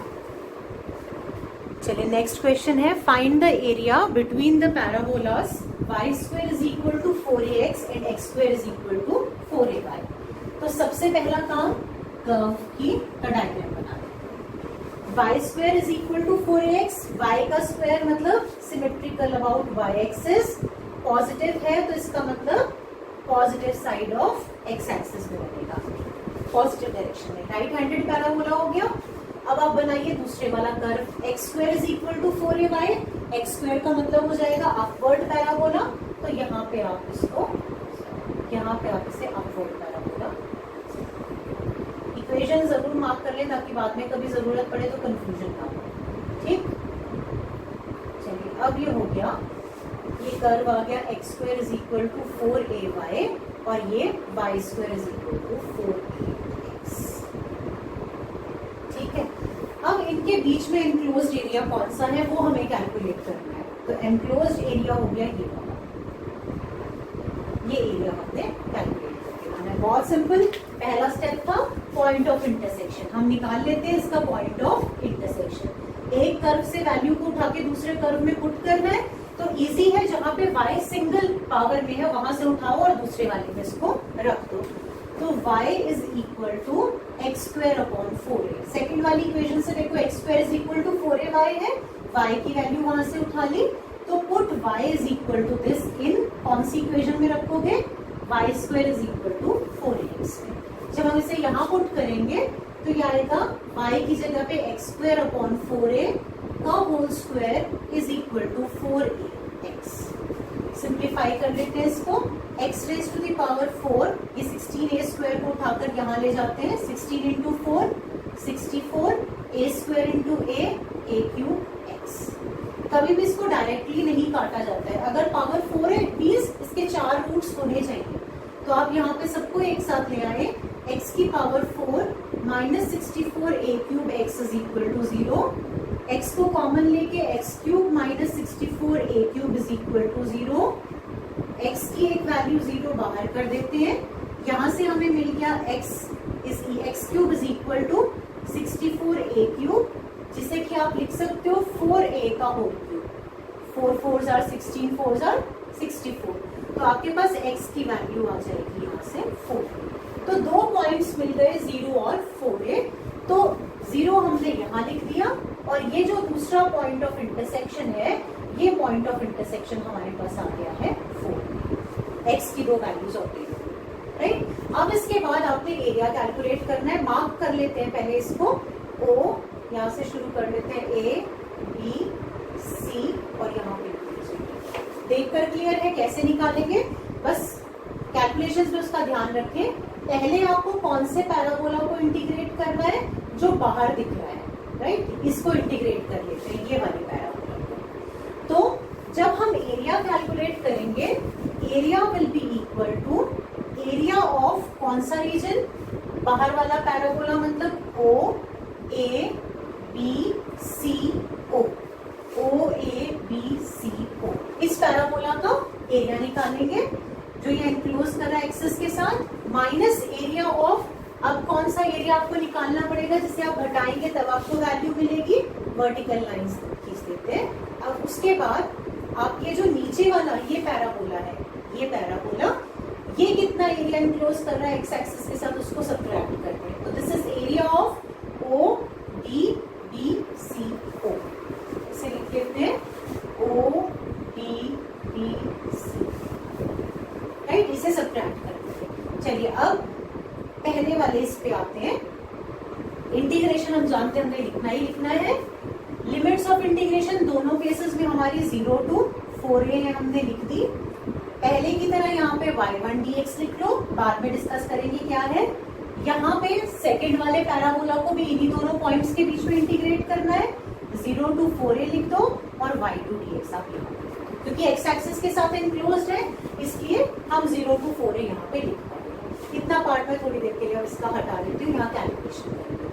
चलिए नेक्स्ट क्वेश्चन है, find the area between the parabolas y² is equal to 4ax and x² is equal to 4ay। तो सबसे पहला काम कर्व की डायग्राम बना दें। y² is equal to 4ax, y का स्क्वायर मतलब symmetrical about y axis, positive है तो इसका मतलब positive side of x axis में बनेगा, पॉजिटिव डायरेक्शन में। राइट हैंडेड पैराबोला हो गया। अब आप बनाइए दूसरे वाला curve, x² is equal to 4ay, x² का मतलब हो जाएगा अपवर्ड पैराबोला, तो यहाँ पे आप इसको, यहाँ पे आप इसे अपवर्ड पैराबोला। इक्वेशन जरूर मार्क कर लें ताकि बाद में कभी जरूरत पड़े तो कंफ्यूजन ना हो। ठीक, चलिए अब ये हो गया, ये कर्व आ गया x² is equal to 4ay और ये y² is equal to 4ax। ठीक है, अब इनके बीच में एनक्लोज्ड एरिया कौन सा है वो हमें कैलकुलेट करना है। तो एनक्लोज्ड एरिया हो गया ये वाला, ये एरिया हमने कैलकुलेट करके लाना है। बहुत सिंपल, पहला स्टेप था पॉइंट ऑफ इंटरसेक्शन। हम निकाल लेते हैं इसका पॉइंट ऑफ इंटरसेक्शन। एक कर्व से वैल्यू को उठा के दूसरे कर्व में पुट करना है, तो इजी है, जहां पे y सिंगल पावर में है वहां से उठाओ और दूसरे वाले में इसको रख दो। तो y is equal to x² upon 4a। Second वाली इक्वेशन से देखो x² is equal to 4ay है, y की वैल्यू वहां से उठा ली, तो put y is equal to this in कौन सी इक्वेशन में रखोगे, y² is equal to 4ax में। जब हम इसे यहाँ पुट करेंगे तो ये आएगा y की जगह पे x² अपॉन 4a का whole square is equal to 4ax। Simplify कर लेते हैं इसको, x raise to the power 4, ये 16a² को उठाकर यहाँ ले जाते हैं, 16 into 4 64, a² into a³ x। कभी भी इसको डायरेक्टली नहीं काटा जाता है। अगर पावर 4 है 20, इसके 4 तो आप यहाँ पे सबको एक साथ ले आए, x की power 4 minus 64 a cube x is equal to 0, x को कॉमन लेके x cube minus 64 a cube is equal to 0, x की एक वैल्यू 0 बाहर कर देते हैं, यहाँ से हमें मिल गया x cube is equal to 64 a cube, जिसे कि आप लिख सकते हो 4a का whole cube, 4 4s are 16, 4s are 64, तो आपके पास x की वैल्यू आ जाएगी यहाँ से 4। तो दो पॉइंट्स मिल गए 0 और 4a, तो 0 हमने यहाँ लिख दिया, और ये जो दूसरा पॉइंट ऑफ इंटरसेक्शन है, ये पॉइंट ऑफ इंटरसेक्शन हमारे पास आ गया है 4, x की दो वैल्यूज ऑब्टेन, राइट। अब इसके बाद आपने एरिया कैलकुलेट करना है, मार्क कर लेते हैं पहले इसको, O यहाँ से शुरू कर लेते हैं, A B C और यहाँ पे देखकर क्लियर है कैसे निकालेंगे, बस कैलकुलेशंस में उसका ध्यान रखें। पहले आपको कौन से पैराबोला को इंटीग्रेट करना है, जो बाहर दिख रहा है, राइट, इसको इंटीग्रेट कर लेते हैं, ये वाले पैराबोला को। तो जब हम एरिया कैलकुलेट करेंगे, area will be equal to area of कौन सा रीजन, बाहर वाला पैराबोला, मतलब O A B C O, O A B C O, इस पैराबोला का एरिया निकालेंगे जो ये एनक्लोज कर रहा है एक्सिस के साथ, माइनस एरिया ऑफ, अब कौन सा एरिया आपको निकालना पड़ेगा, जिसे आप घटाएंगे तब आपको वैल्यू मिलेगी, वर्टिकल लाइंस खींच देते हैं। अब उसके बाद आप ये जो नीचे वाला ये पैराबोला है, ये पैराबोला, ये कितना एरिया एनक्लोज कर रहा है एक्स एक्सिस के साथ, उसको सब्ट्रैक्ट करते हैं, तो this is area of O D B C O, इसे लिख लेते हैं O D B C, right, इसे सब्ट्रैक्ट करते हैं। चलिए अब पहले वाले इस पे आते हैं, इंटीग्रेशन हम जानते हैं, हमने लिखना ही लिखना है। लिमिट्स ऑफ इंटीग्रेशन दोनों केसेस में हमारी 0 to 4a है, हमने लिख दी। पहले की तरह यहाँ पे y1 dx लिख लो, बाद में डिस्कस करेंगे क्या है। यहाँ पे सेकेंड वाले पैराबोला को भी इन्हीं दोनों पॉइंट्स के बीच में इंटीग्रेट करना है, 0 to 4a लिख दो और y2 dx आप यहाँ पे, क्योंकि x एक्सिस के साथ एनक्लोज्ड है, इसलिए हम 0 to 4a यहाँ पे लिख पाएंगे। इतना पार्ट में थोड़ी देर के लिए इसका हटा देती हूँ, यहाँ कैलकुलेशन करेंगे,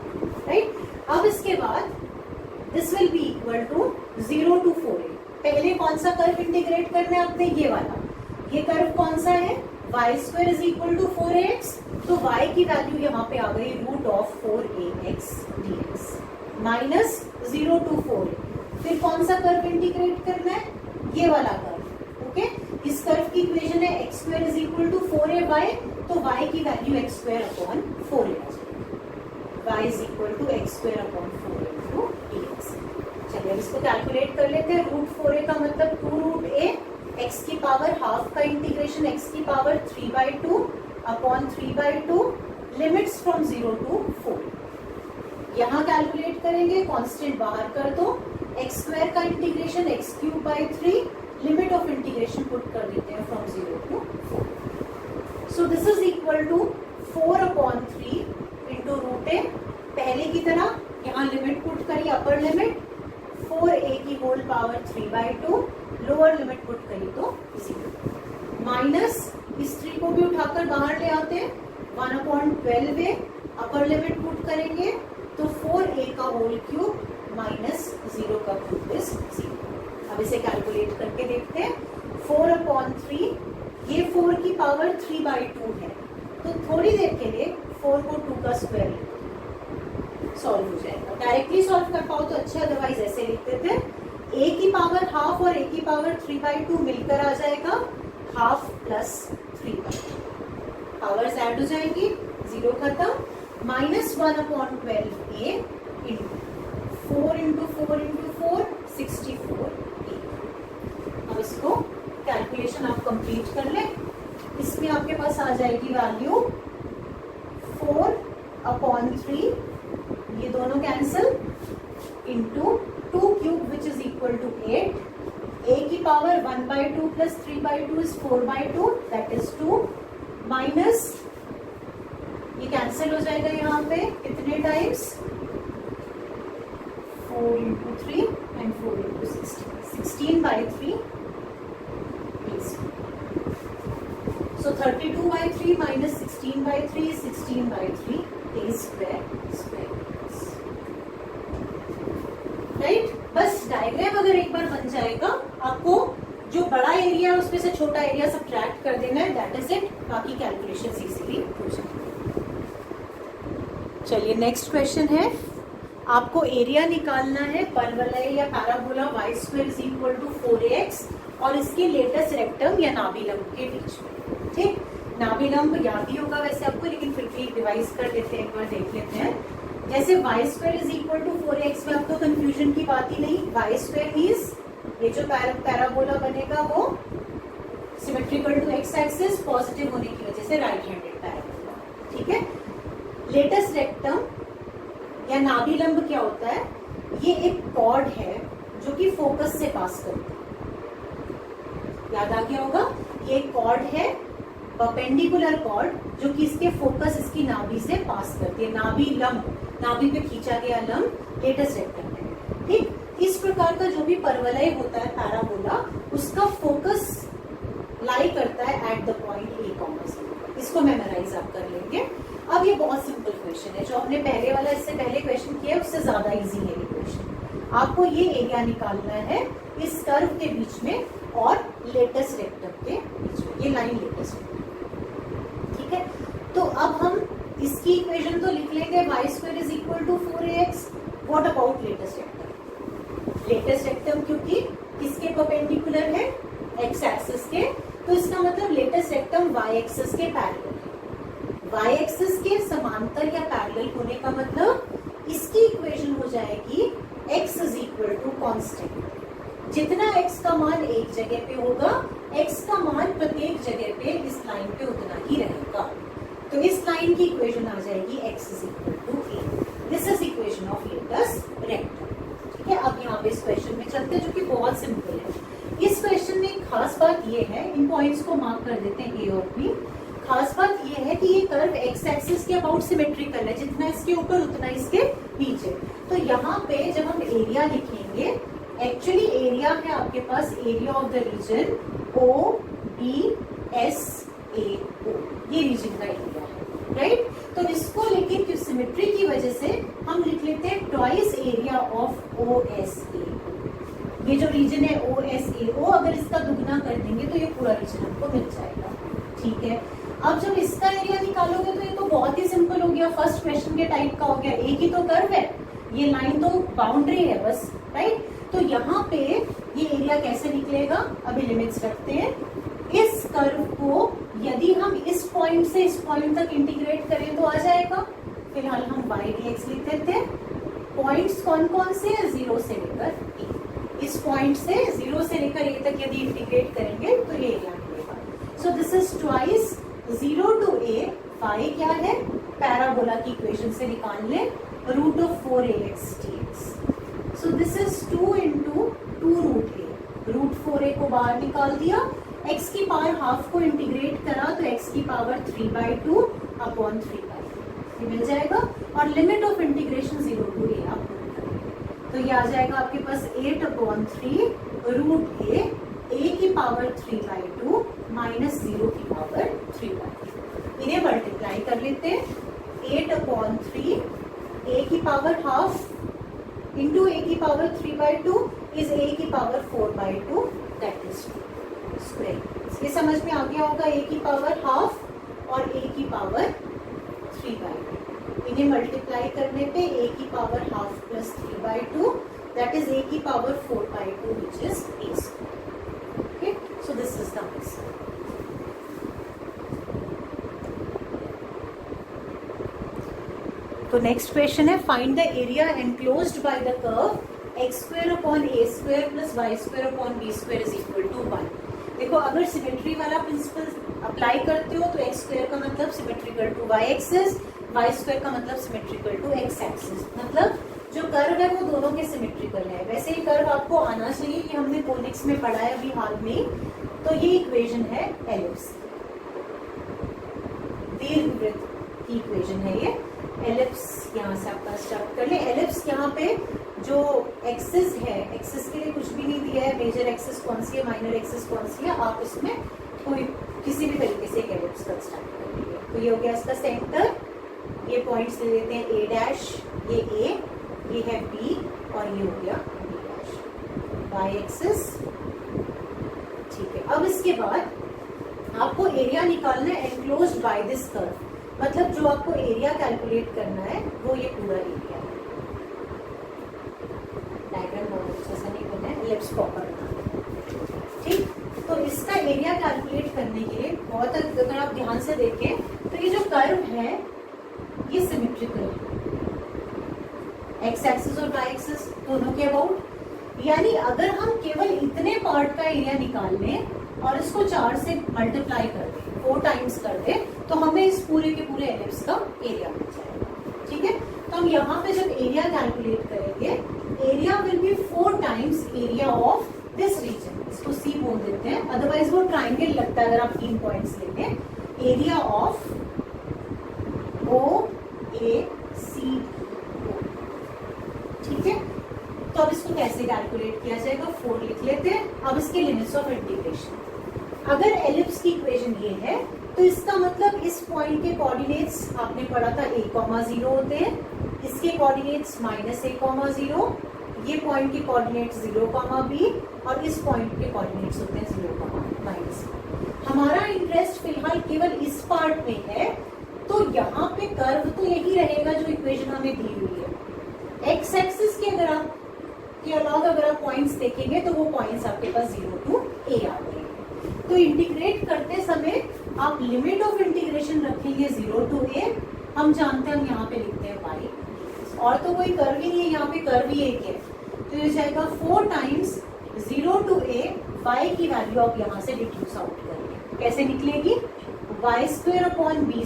राइट। अब इसके बाद this will be equal to 0 to 4a, पहले कौन सा कर्व इंटीग्रेट करना है आपने, ये वाला, ये कर्व कौन सा है, y² is equal to 4ax, तो y की वैल्यू यहाँ पे आ गई root of 4ax dx minus 0 to 4a। फिर कौन सा कर्व इंटीग्रेट करना है, ये वाला कर्व, ओके। इस कर्व की इक्वेशन है x² is equal to 4ay, तो y की वैल्यू x² अपॉन 4a आ जाएगी, y is equal to x² upon 4a into dx। चलिए अब इसको कैलकुलेट कर लेते हैं। रूट 4a का मतलब 2 रूट a, x की पावर हाफ का इंटीग्रेशन x की power 3/2 upon 3/2, limits from 0 to 4। यहाँ कैलकुलेट करेंगे, कांस्टेंट बाहर कर दो, x² का integration x³/3, limit of integration put कर देते हैं from 0 to 4। So this is equal to 4/3 into root a, पहले की तरह यहाँ लिमिट पुट करी, अपर लिमिट 4a की whole power 3/2, lower limit put करी तो 0, माइनस इस 3 को भी उठाकर बाहर ले आते हैं, 1/12a, अपर लिमिट पुट करेंगे तो 4a का होल क्यूब माइनस 0 का क्यूब इज 0। अब इसे कैलकुलेट करके देखते हैं, 4/3, ये 4 की पावर 3/2 है, तो थोड़ी देर के लिए 4 को 2 का स्क्वायर सॉल्व हो जाएगा। डायरेक्टली सॉल्व कर पाओ तो अच्छा, अदरवाइज ऐसे लिखते थे, a की पावर हाफ और a की पावर 3/2 मिलकर आ जाएगा हाफ प्लस 3/2, पावर्स ऐड हो जाएंगी, 0 खत्म, minus 1/12a into 4 into 4 into 4 64a। अब इसको कैलकुलेशन आप कंप्लीट कर ले, इसमें आपके पास आ जाएगी वैल्यू 4/3, ये दोनों cancel, into 2 cube which is equal to 8, a की power 1/2 plus 3/2 is 4/2, that is 2, minus ये कैंसिल हो जाएगा यहाँ पे कितने times, 4 into 3 and 4 into 16, 16/3, So 32/3 minus 16/3 is 16/3 a square right. बस डायग्राम अगर एक बार बन जाएगा, आपको जो बड़ा एरिया है उसमें से छोटा एरिया सब्ट्रैक्ट कर देना है, दैट इज इट। बाकी कैलकुलेशन इजीली हो जाएगी। चलिए नेक्स्ट क्वेश्चन है, आपको एरिया निकालना है परवलय या parabola y square is equal to 4ax और इसके लेटेस्ट रेक्टम या नाभिलंब के बीच में। ठीक, नाभिलंब याद ही होगा वैसे आपको, लेकिन फिर भी रिवाइज कर लेते हैं, एक बार देख लेते हैं। जैसे y square is equal to 4ax में आपको कंफ्यूजन की बात ही नहीं। y स्क्वायर मींस ये जो पैराबोला बनेगा वो symmetrical to x axis, positive होने की वजह से राइट हैंडेड पैराबोला। ठीक है, लेटेस्ट रेक्टम या नाभिलंब क्या होता है, ये एक कॉर्ड है जो कि फोकस से पास करता है। याद आ गया होगा, ये एक कॉर्ड है, परपेंडिकुलर कॉर्ड, जो कि इसके फोकस इसकी नाभि से पास करती है। नाभिलंब, नाभि पे खींचा गया लंब लेटेस्ट रेक्टम है। ठीक, इस प्रकार का जो भी परवलय होता है पैराबोला, उसका फोकस लाई करता है at the point A comma C. इसको मेमोराइज आप कर लेंगे। अब ये बहुत सिंपल क्वेश्चन है, जो हमने पहले वाला इससे पहले क्वेश्चन किया है उससे ज्यादा इजी है ये क्वेश्चन। आपको ये एरिया निकालना है इस कर्व के बीच में और लेटेस्ट रेक्टम के बीच में, ये लाइन लेटेस्ट रेक्टम। ठीक है, तो अब हम इसकी इक्वेशन तो लिख लेंगे, y square is equal to 4ax। What about latus rectum? Latus rectum क्योंकि किसके परपेंडिकुलर है, x एक्सिस के, तो इसका मतलब लेटेस्ट रेक्टम y एक्सिस के पैरेलल है। y एक्सिस के समांतर या पैरेलल होने का मतलब इसकी इक्वेशन हो जाएगी x is equal to constant. जितना x का मान एक जगह पे होगा, x का मान प्रत्येक जगह पे इस लाइन पे उतना ही रहेगा। तो इस लाइन की इक्वेशन आ जाएगी x is equal to a। This is equation of latus rectum. ठीक है, अब यहाँ पे इस क्वेश्चन में चलते हैं, जो कि बहुत सिंपल है। इस क्वेश्चन में खास बात ये है, इन पॉइंट्स को मार्क कर देते हैं a और b। खास बात ये है कि ये कर्व x एक्सिस के अबाउट सिमेट्रिकल है, जितना इसके ऊपर उतना इसके नीचे। तो यहाँ पे जब हम एरिया लिखेंगे, एक्चुअली एरिया है आपके पास area of the region OBSAO, ये रीजन का एरिया है, राइट। तो इसको लेके सिमेट्री की वजह से हम लिख लेते हैं ट्वाइस एरिया ऑफ OSAO। ये जो रीजन है OSAO, अगर इसका दुगना कर देंगे तो ये पूरा रीजन हमको मिल जाएगा। ठीक है, अब जब इसका एरिया निकालोगे तो ये तो बहुत ही सिंपल हो गया, फर्स्ट क्वेश्चन के टाइप का हो गया। एक ही तो कर्व है, ये लाइन तो बाउंड्री है बस, राइट। तो यहाँ पे ये एरिया कैसे निकलेगा, अभी लिमिट्स रखते हैं। इस कर्व को यदि हम इस पॉइंट से इस पॉइंट तक इंटीग्रेट करें तो आ जाएगा। फिलहाल हम y dx लिख देते हैं। पॉइंट्स कौन कौन से हैं, 0 से लेकर a। इस पॉइंट से 0 से लेकर a तक यदि इंटीग्रेट करेंगे तो ये एरिया मिलेगा। So this is twice 0 to a। फाई क्या है, पैराबोला की इक्वेशन से निकाल लें, root of 4ax dx। So this is 2 into 2 root a। Root 4a को बाहर निकाल दिया, x की पावर हाफ को इंटीग्रेट करा तो x की पावर 3/2 अपॉन 3/2 ये मिल जाएगा। और limit of integration 0 to a आप पुट करेंगे तो ये आ जाएगा आपके पास 8/3 रूट a की पावर 3/2 माइनस 0 की पावर 3/2। इन्हें मल्टीप्लाई कर लेते हैं। 8/3 a की पावर हाफ इंटू a की पावर 3/2 इज a की पावर 4/2, दैट इज स्क्वायर। ये समझ में आ गया होगा, a की पावर हाफ और a की पावर 3/2। इन्हें मल्टीप्लाई करने पे a की power half plus 3/2, that is a की power 4/2 which is a square. Okay, so this is the answer. तो नेक्स्ट क्वेश्चन है, find the area enclosed by the curve x square upon a square plus y square upon b square is equal to 1। देखो, अगर symmetry वाला principal apply करते हो तो x square का मतलब symmetrical to y axis, y square का मतलब सिमेट्रिकल टू x एक्सिस। मतलब जो कर्व है वो दोनों के सिमेट्रिकल है। वैसे ही कर्व आपको आना चाहिए, ये हमने कोनिक्स में पढ़ा है अभी हाल में। तो ये इक्वेशन है एलिप्स, दीर्घवृत्त की इक्वेशन है ये। एलिप्स यहाँ से आपका स्टार्ट कर ले। एलिप्स यहाँ पे जो एक्सिस है, एक्सिस के लिए कुछ भी नहीं दिया है, मेजर एक्सिस कौन सी है, माइनर एक्सिस कौन सी है, आप इसमें कोई किसी भी तरीके से कह तो ये हो गया इसका सेंटर, ये पॉइंट्स ले लेते हैं ए डैश, ये है बी और ये हो गया बी डैश, वाई एक्सिस। ठीक है, अब इसके बाद आपको एरिया निकालना है एनक्लोज्ड बाय दिस कर्व, मतलब जो आपको एरिया कैलकुलेट करना है वो ये पूरा एरिया है। डायग्राम बहुत अच्छा सा नहीं बना है, एलिप्स प्रॉपर बना। ठीक, तो इसका एरिया कैलकुलेट करने के लिए बहुत, अगर आप ध्यान से देखें तो ये जो कर्व है ये सिमेट्रिकल है, एक्स एक्सिस और वाई एक्सिस दोनों के अबाउट। यानी अगर हम केवल इतने पार्ट का एरिया निकाल लें और इसको 4 से मल्टीप्लाई कर दें, 4 टाइम्स कर दें, तो हमें इस पूरे के पूरे एलिप्स का एरिया मिल जाएगा। ठीक है, तो हम यहाँ पे जब एरिया कैलकुलेट करेंगे, area will be 4 times area of this region, इसको सी बोल देते हैं, अदरवाइज वो ट्राइंगल लगता है अगर आप 3 पॉइंट्स लेंगे। एरिया ऑफ ओ ए सी, ठीक है। तो अब इसको कैसे कैलकुलेट किया जाएगा, 4 लिख लेते हैं। अब इसके लिमिट्स ऑफ इंटीग्रेशन, अगर एलिप्स की इक्वेशन ये है तो इसका मतलब इस पॉइंट के कोऑर्डिनेट्स आपने पढ़ा था a,0 होते हैं, इसके कोऑर्डिनेट्स -a,0, ये पॉइंट के कोऑर्डिनेट्स 0,b और इस पॉइंट के कोऑर्डिनेट्स होते हैं 0,-। हमारा इंटरेस्ट फिलहाल केवल इस पार्ट में है, तो यहाँ पे कर्व तो यही रहेगा जो इक्वेशन हमें दी हुई है। एक्स एक्सिस के अगर आप के अलॉन्ग अगर आप पॉइंट्स देखेंगे तो वो पॉइंट्स आपके पास 0 to a आ गए। तो इंटीग्रेट करते समय आप लिमिट ऑफ इंटीग्रेशन रखेंगे 0 to a, हम जानते हैं, हम यहाँ पे लिखते हैं y, और तो कोई कर्व ही नहीं है, यहाँ पे कर्व ही एक है, तो ये जाएगा 4 टाइम्स 0 to a, y की वैल्यू आप यहाँ से डिड्यूस आउट करेंगे। कैसे निकलेगी, y² upon b²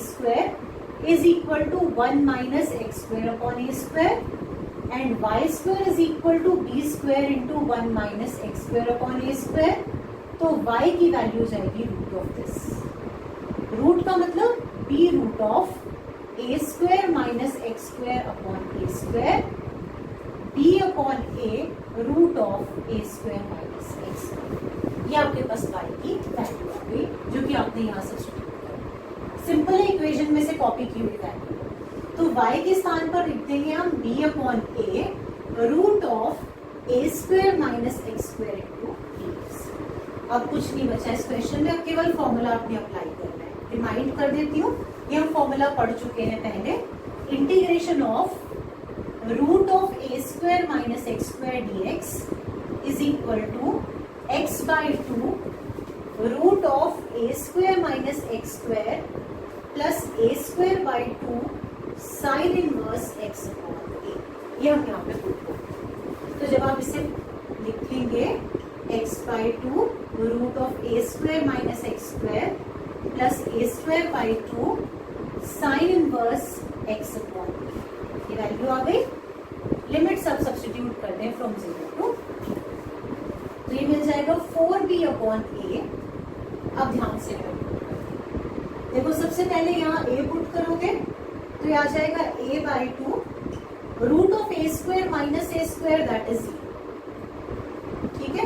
is equal to 1 - x² अपॉन a² and y² is equal to b² into 1 - x² upon a²। तो y की वैल्यू जाएगी रूट ऑफ दिस, रूट का मतलब b root of a² minus x² upon a², b upon a root of a² minus x²। ये आपके पास y की value आ गई, जो कि आपने यहाँ सब्स्टिट्यूट किया। सिंपल है, इक्वेशन में से कॉपी की हुई वैल्यू। तो y के स्थान पर लिख देंगे हम b upon a root of a² minus x² into dx। अब कुछ नहीं बचा इस क्वेश्चन में, अब केवल फॉर्मूला आपने अप्लाई करना है। रिमाइंड कर देती हूँ, ये हम फॉर्मूला पढ़ चुके हैं पहले। Integration of root of a² minus x² dx is equal to x/2 root of a² minus x² plus a²/2 sine inverse x upon a। ये हम यहाँ पे पुट करेंगे, तो जब आप इसे लिखेंगे x/2 root of a² minus x² plus a²/2 sine inverse x upon a, ये वैल्यू आ गई। लिमिट सब सब्स्टिट्यूट कर दें फ्रॉम 0 to, तो ये मिल जाएगा 4b अपॉन a। अब ध्यान से देखो, सबसे पहले यहाँ a पुट करोगे तो ये आ जाएगा a/2 root of a² minus a² that is 0। ठीक है,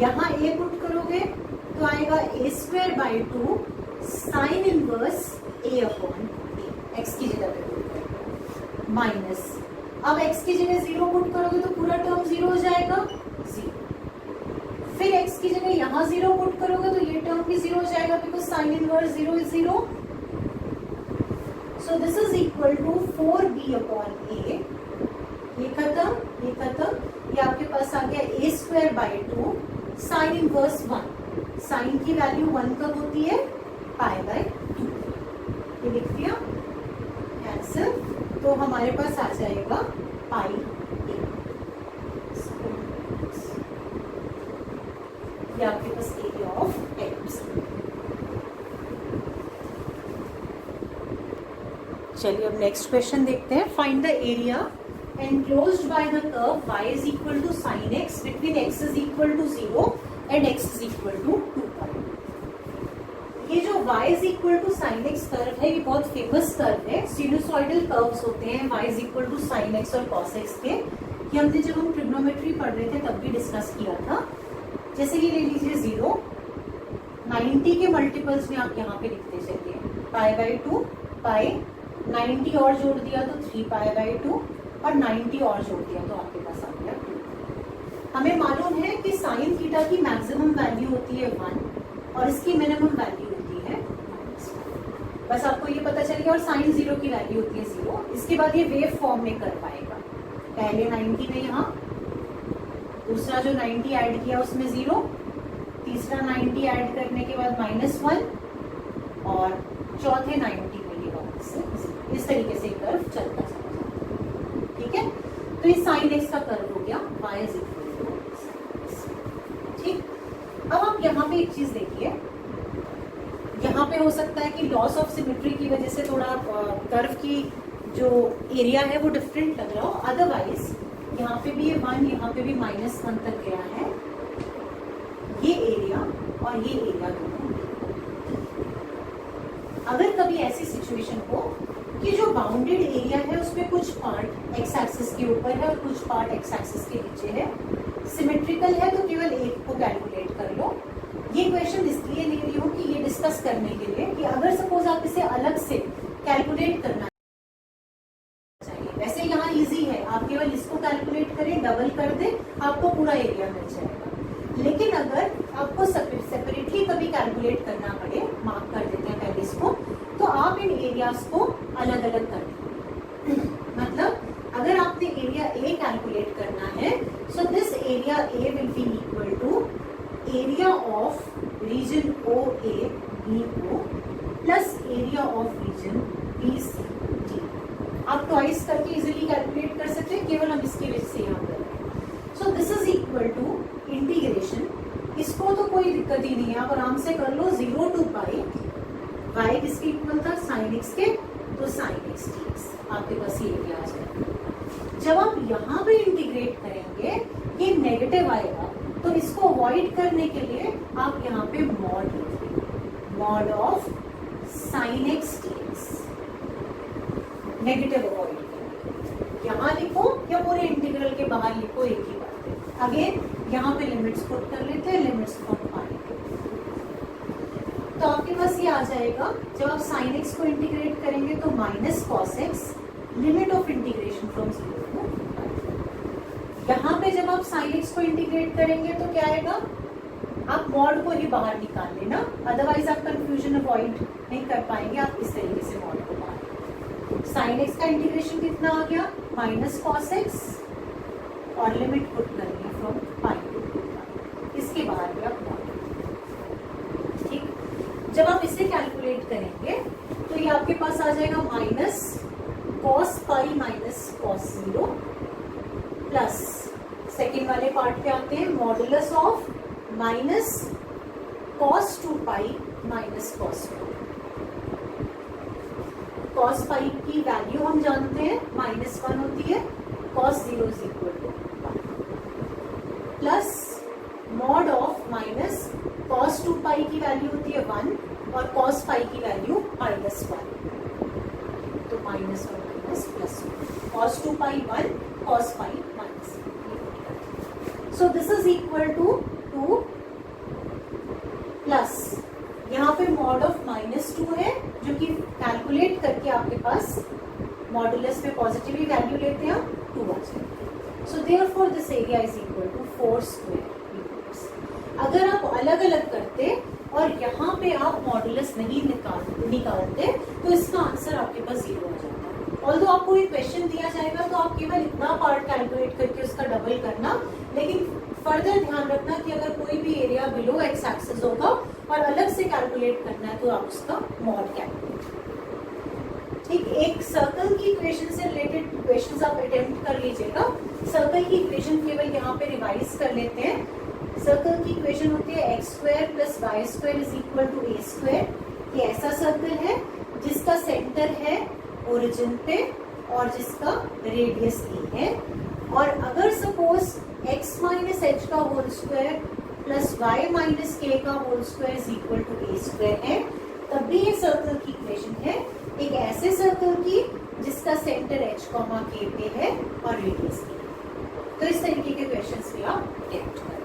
यहाँ a पुट करोगे तो आएगा a²/2 sine inverse a upon a, x की जगह पे पुट करोगे माइनस, अब x की जगह 0 पुट करोगे तो पूरा टर्म 0 हो जाएगा 0, फिर x की जगह यहाँ 0 पुट करोगे तो ये टर्म भी 0 हो जाएगा, because sine inverse 0 is 0। So this is equal to 4b upon a, ये खत्म, ये खत्म, ये आपके पास आ गया a²/2 साइन इनवर्स 1। साइन की वैल्यू 1 कब होती है, π/2। ये लिख दिया आंसर, तो हमारे पास आ जाएगा π a। ये आपके पास एरिया ऑफ एलिप्स। चलिए अब नेक्स्ट क्वेश्चन देखते हैं। Find the area enclosed by the curve y is equal to sine x between x is equal to 0 and x is equal to 2π। ये जो y is equal to sine x curve है, ये बहुत famous curve है। Sinusoidal curves होते हैं y is equal to sine x और cos x के। ये हमने जब हम ट्रिग्नोमेट्री पढ़ रहे थे तब भी डिस्कस किया था। जैसे ये ले लीजिए 0, 90 के मल्टीपल्स में आप यहाँ पे लिखते चलिए, π/2 पाई, 90 और जोड़ दिया तो 3π/2 और 90 और जोड़ दिया तो आपके पास आ गया 2। हमें मालूम है कि साइन थीटा की मैक्सिमम वैल्यू होती है 1 और इसकी मिनिमम वैल्यू होती है -1। बस आपको ये पता चल गया। और साइन 0 की वैल्यू होती है 0। इसके बाद ये वेव फॉर्म में कर पाएगा। पहले 90 में यहाँ, दूसरा जो 90 ऐड किया उसमें 0, तीसरा 90 ऐड करने के बाद -1 और चौथे 90 में ये वापस से 0। इस तरीके से कर्व चलता चला जाता है। ठीक है, तो ये साइन एक्स का कर्व हो गया y = sin x। ठीक, अब आप यहाँ पे एक चीज देखिए, यहाँ पे हो सकता है कि लॉस ऑफ सिमेट्री की वजह से थोड़ा कर्व की जो एरिया है वो डिफरेंट लग रहा हो। अदरवाइज यहाँ पे भी ये 1, यहाँ पे भी -1 तक गया है। ये एरिया और ये एरिया दोनों। अगर कभी ऐसी सिचुएशन हो कि जो बाउंडेड एरिया है उसमें कुछ पार्ट एक्स एक्सिस के ऊपर है और कुछ पार्ट एक्स एक्सिस के नीचे है, सिमेट्रिकल है, तो केवल एक को कैलकुलेट कर लो। ये क्वेश्चन इसलिए ले रही हूँ कि ये डिस्कस करने के लिए कि अगर सपोज आप इसे अलग से कैलकुलेट करना चाहिए, वैसे यहाँ इजी है, आप केवल इसको कैलकुलेट करें, डबल कर दें, आपको पूरा एरिया मिल जाएगा। लेकिन अगर आपको सेपरेटली कभी कैलकुलेट करना पड़े, मार्क कर देते हैं पहले इसको, तो आप इन एरियाज को अलग अलग कर दें। मतलब अगर आपने एरिया ए कैलकुलेट करना है, so this area A will be equal to area of region O A B O plus area of region B C D. आप ट्वाइस करके इजिली कैलकुलेट कर सकते हैं, केवल हम इसकी वजह से यहाँ कर रहे हैं। So this is equal to integration, इसको तो कोई दिक्कत ही नहीं है, आप आराम से कर लो, 0 to पाई y किसके इक्वल था, साइन x के, तो साइन x dx आपके पास ये एरिया आ जाएगा। जब आप यहाँ पे इंटीग्रेट करेंगे ये नेगेटिव आएगा, तो इसको अवॉइड करने के लिए आप यहाँ पे मॉड लिखिए, mod of sine x dx। Negative avoid करेंगे, यहाँ लिखो या पूरे इंटीग्रल के बाहर लिखो, एक ही बात है। अगेन यहाँ पे लिमिट्स पुट कर लेते हैं, लिमिट्स फ्रॉम पाई, तो आपके पास ये आ जाएगा। जब आप साइन एक्स को इंटीग्रेट करेंगे तो minus cos x, limit of integration from 0 to पाई। यहाँ पे जब आप साइन एक्स को इंटीग्रेट करेंगे तो क्या आएगा, आप मॉड को ही बाहर निकाल लेना, अदरवाइज आप कंफ्यूजन अवॉइड नहीं कर पाएंगे। आप इस तरीके से मॉड को बाहर, साइन एक्स का इंटीग्रेशन कितना आ गया, माइनस कॉस एक्स और लिमिट पुट करनी है फ्रॉम पाई टू पाई, इसके बाहर भी आप मॉड। ठीक, जब आप इसे कैलकुलेट करेंगे तो ये आपके पास आ जाएगा minus cos pi minus cos 0 plus, second वाले पार्ट पे आते हैं, modulus of minus cos 2 pi minus cos 2। Cos pi की वैल्यू हम जानते हैं -1 होती है, cos 0 is equal two plus mod of minus cos 2 पाई की वैल्यू होती है 1 और कॉस पाई की वैल्यू -1, तो -1 minus plus cos 2 pi 1, cos pi -1। So this is equal to 2 plus यहाँ पे मॉड ऑफ -2 है, जो कि कैलकुलेट करके आपके पास मॉडुलस में पॉजिटिव ही वैल्यू लेते हैं 2 आ जाएगी। So therefore this area is equal to 4 square metres. अगर आप अलग अलग करते और यहाँ पे आप मॉडुलस नहीं निकालते तो इसका आंसर आपके पास 0 आ जाता। ऑल्दो आपको एक क्वेश्चन दिया जाएगा तो आप केवल इतना पार्ट कैलकुलेट करके उसका डबल करना, लेकिन फर्दर ध्यान रखना कि अगर कोई भी एरिया बिलो एक्स एक्सिस होगा और अलग से कैलकुलेट करना है तो आप उसका मॉड कैलकुलेट। ठीक, एक सर्कल की इक्वेशन से रिलेटेड क्वेश्चंस आप अटेम्प्ट कर लीजिएगा। सर्कल की इक्वेशन केवल यहाँ पे रिवाइज कर लेते हैं। सर्कल की इक्वेशन होती है x² + y² is equal to a²। ये ऐसा सर्कल है जिसका सेंटर है ओरिजिन पे और जिसका रेडियस a है, और अगर सपोज x - h का whole square plus y - k का whole square is equal to a² है, तब भी ये सर्कल की इक्वेशन है। एक ऐसे सर्कल की जिसका सेंटर h, k पे है और रेडियस k। तो इस तरीके के क्वेश्चंस भी आप अटेम्प्ट करें।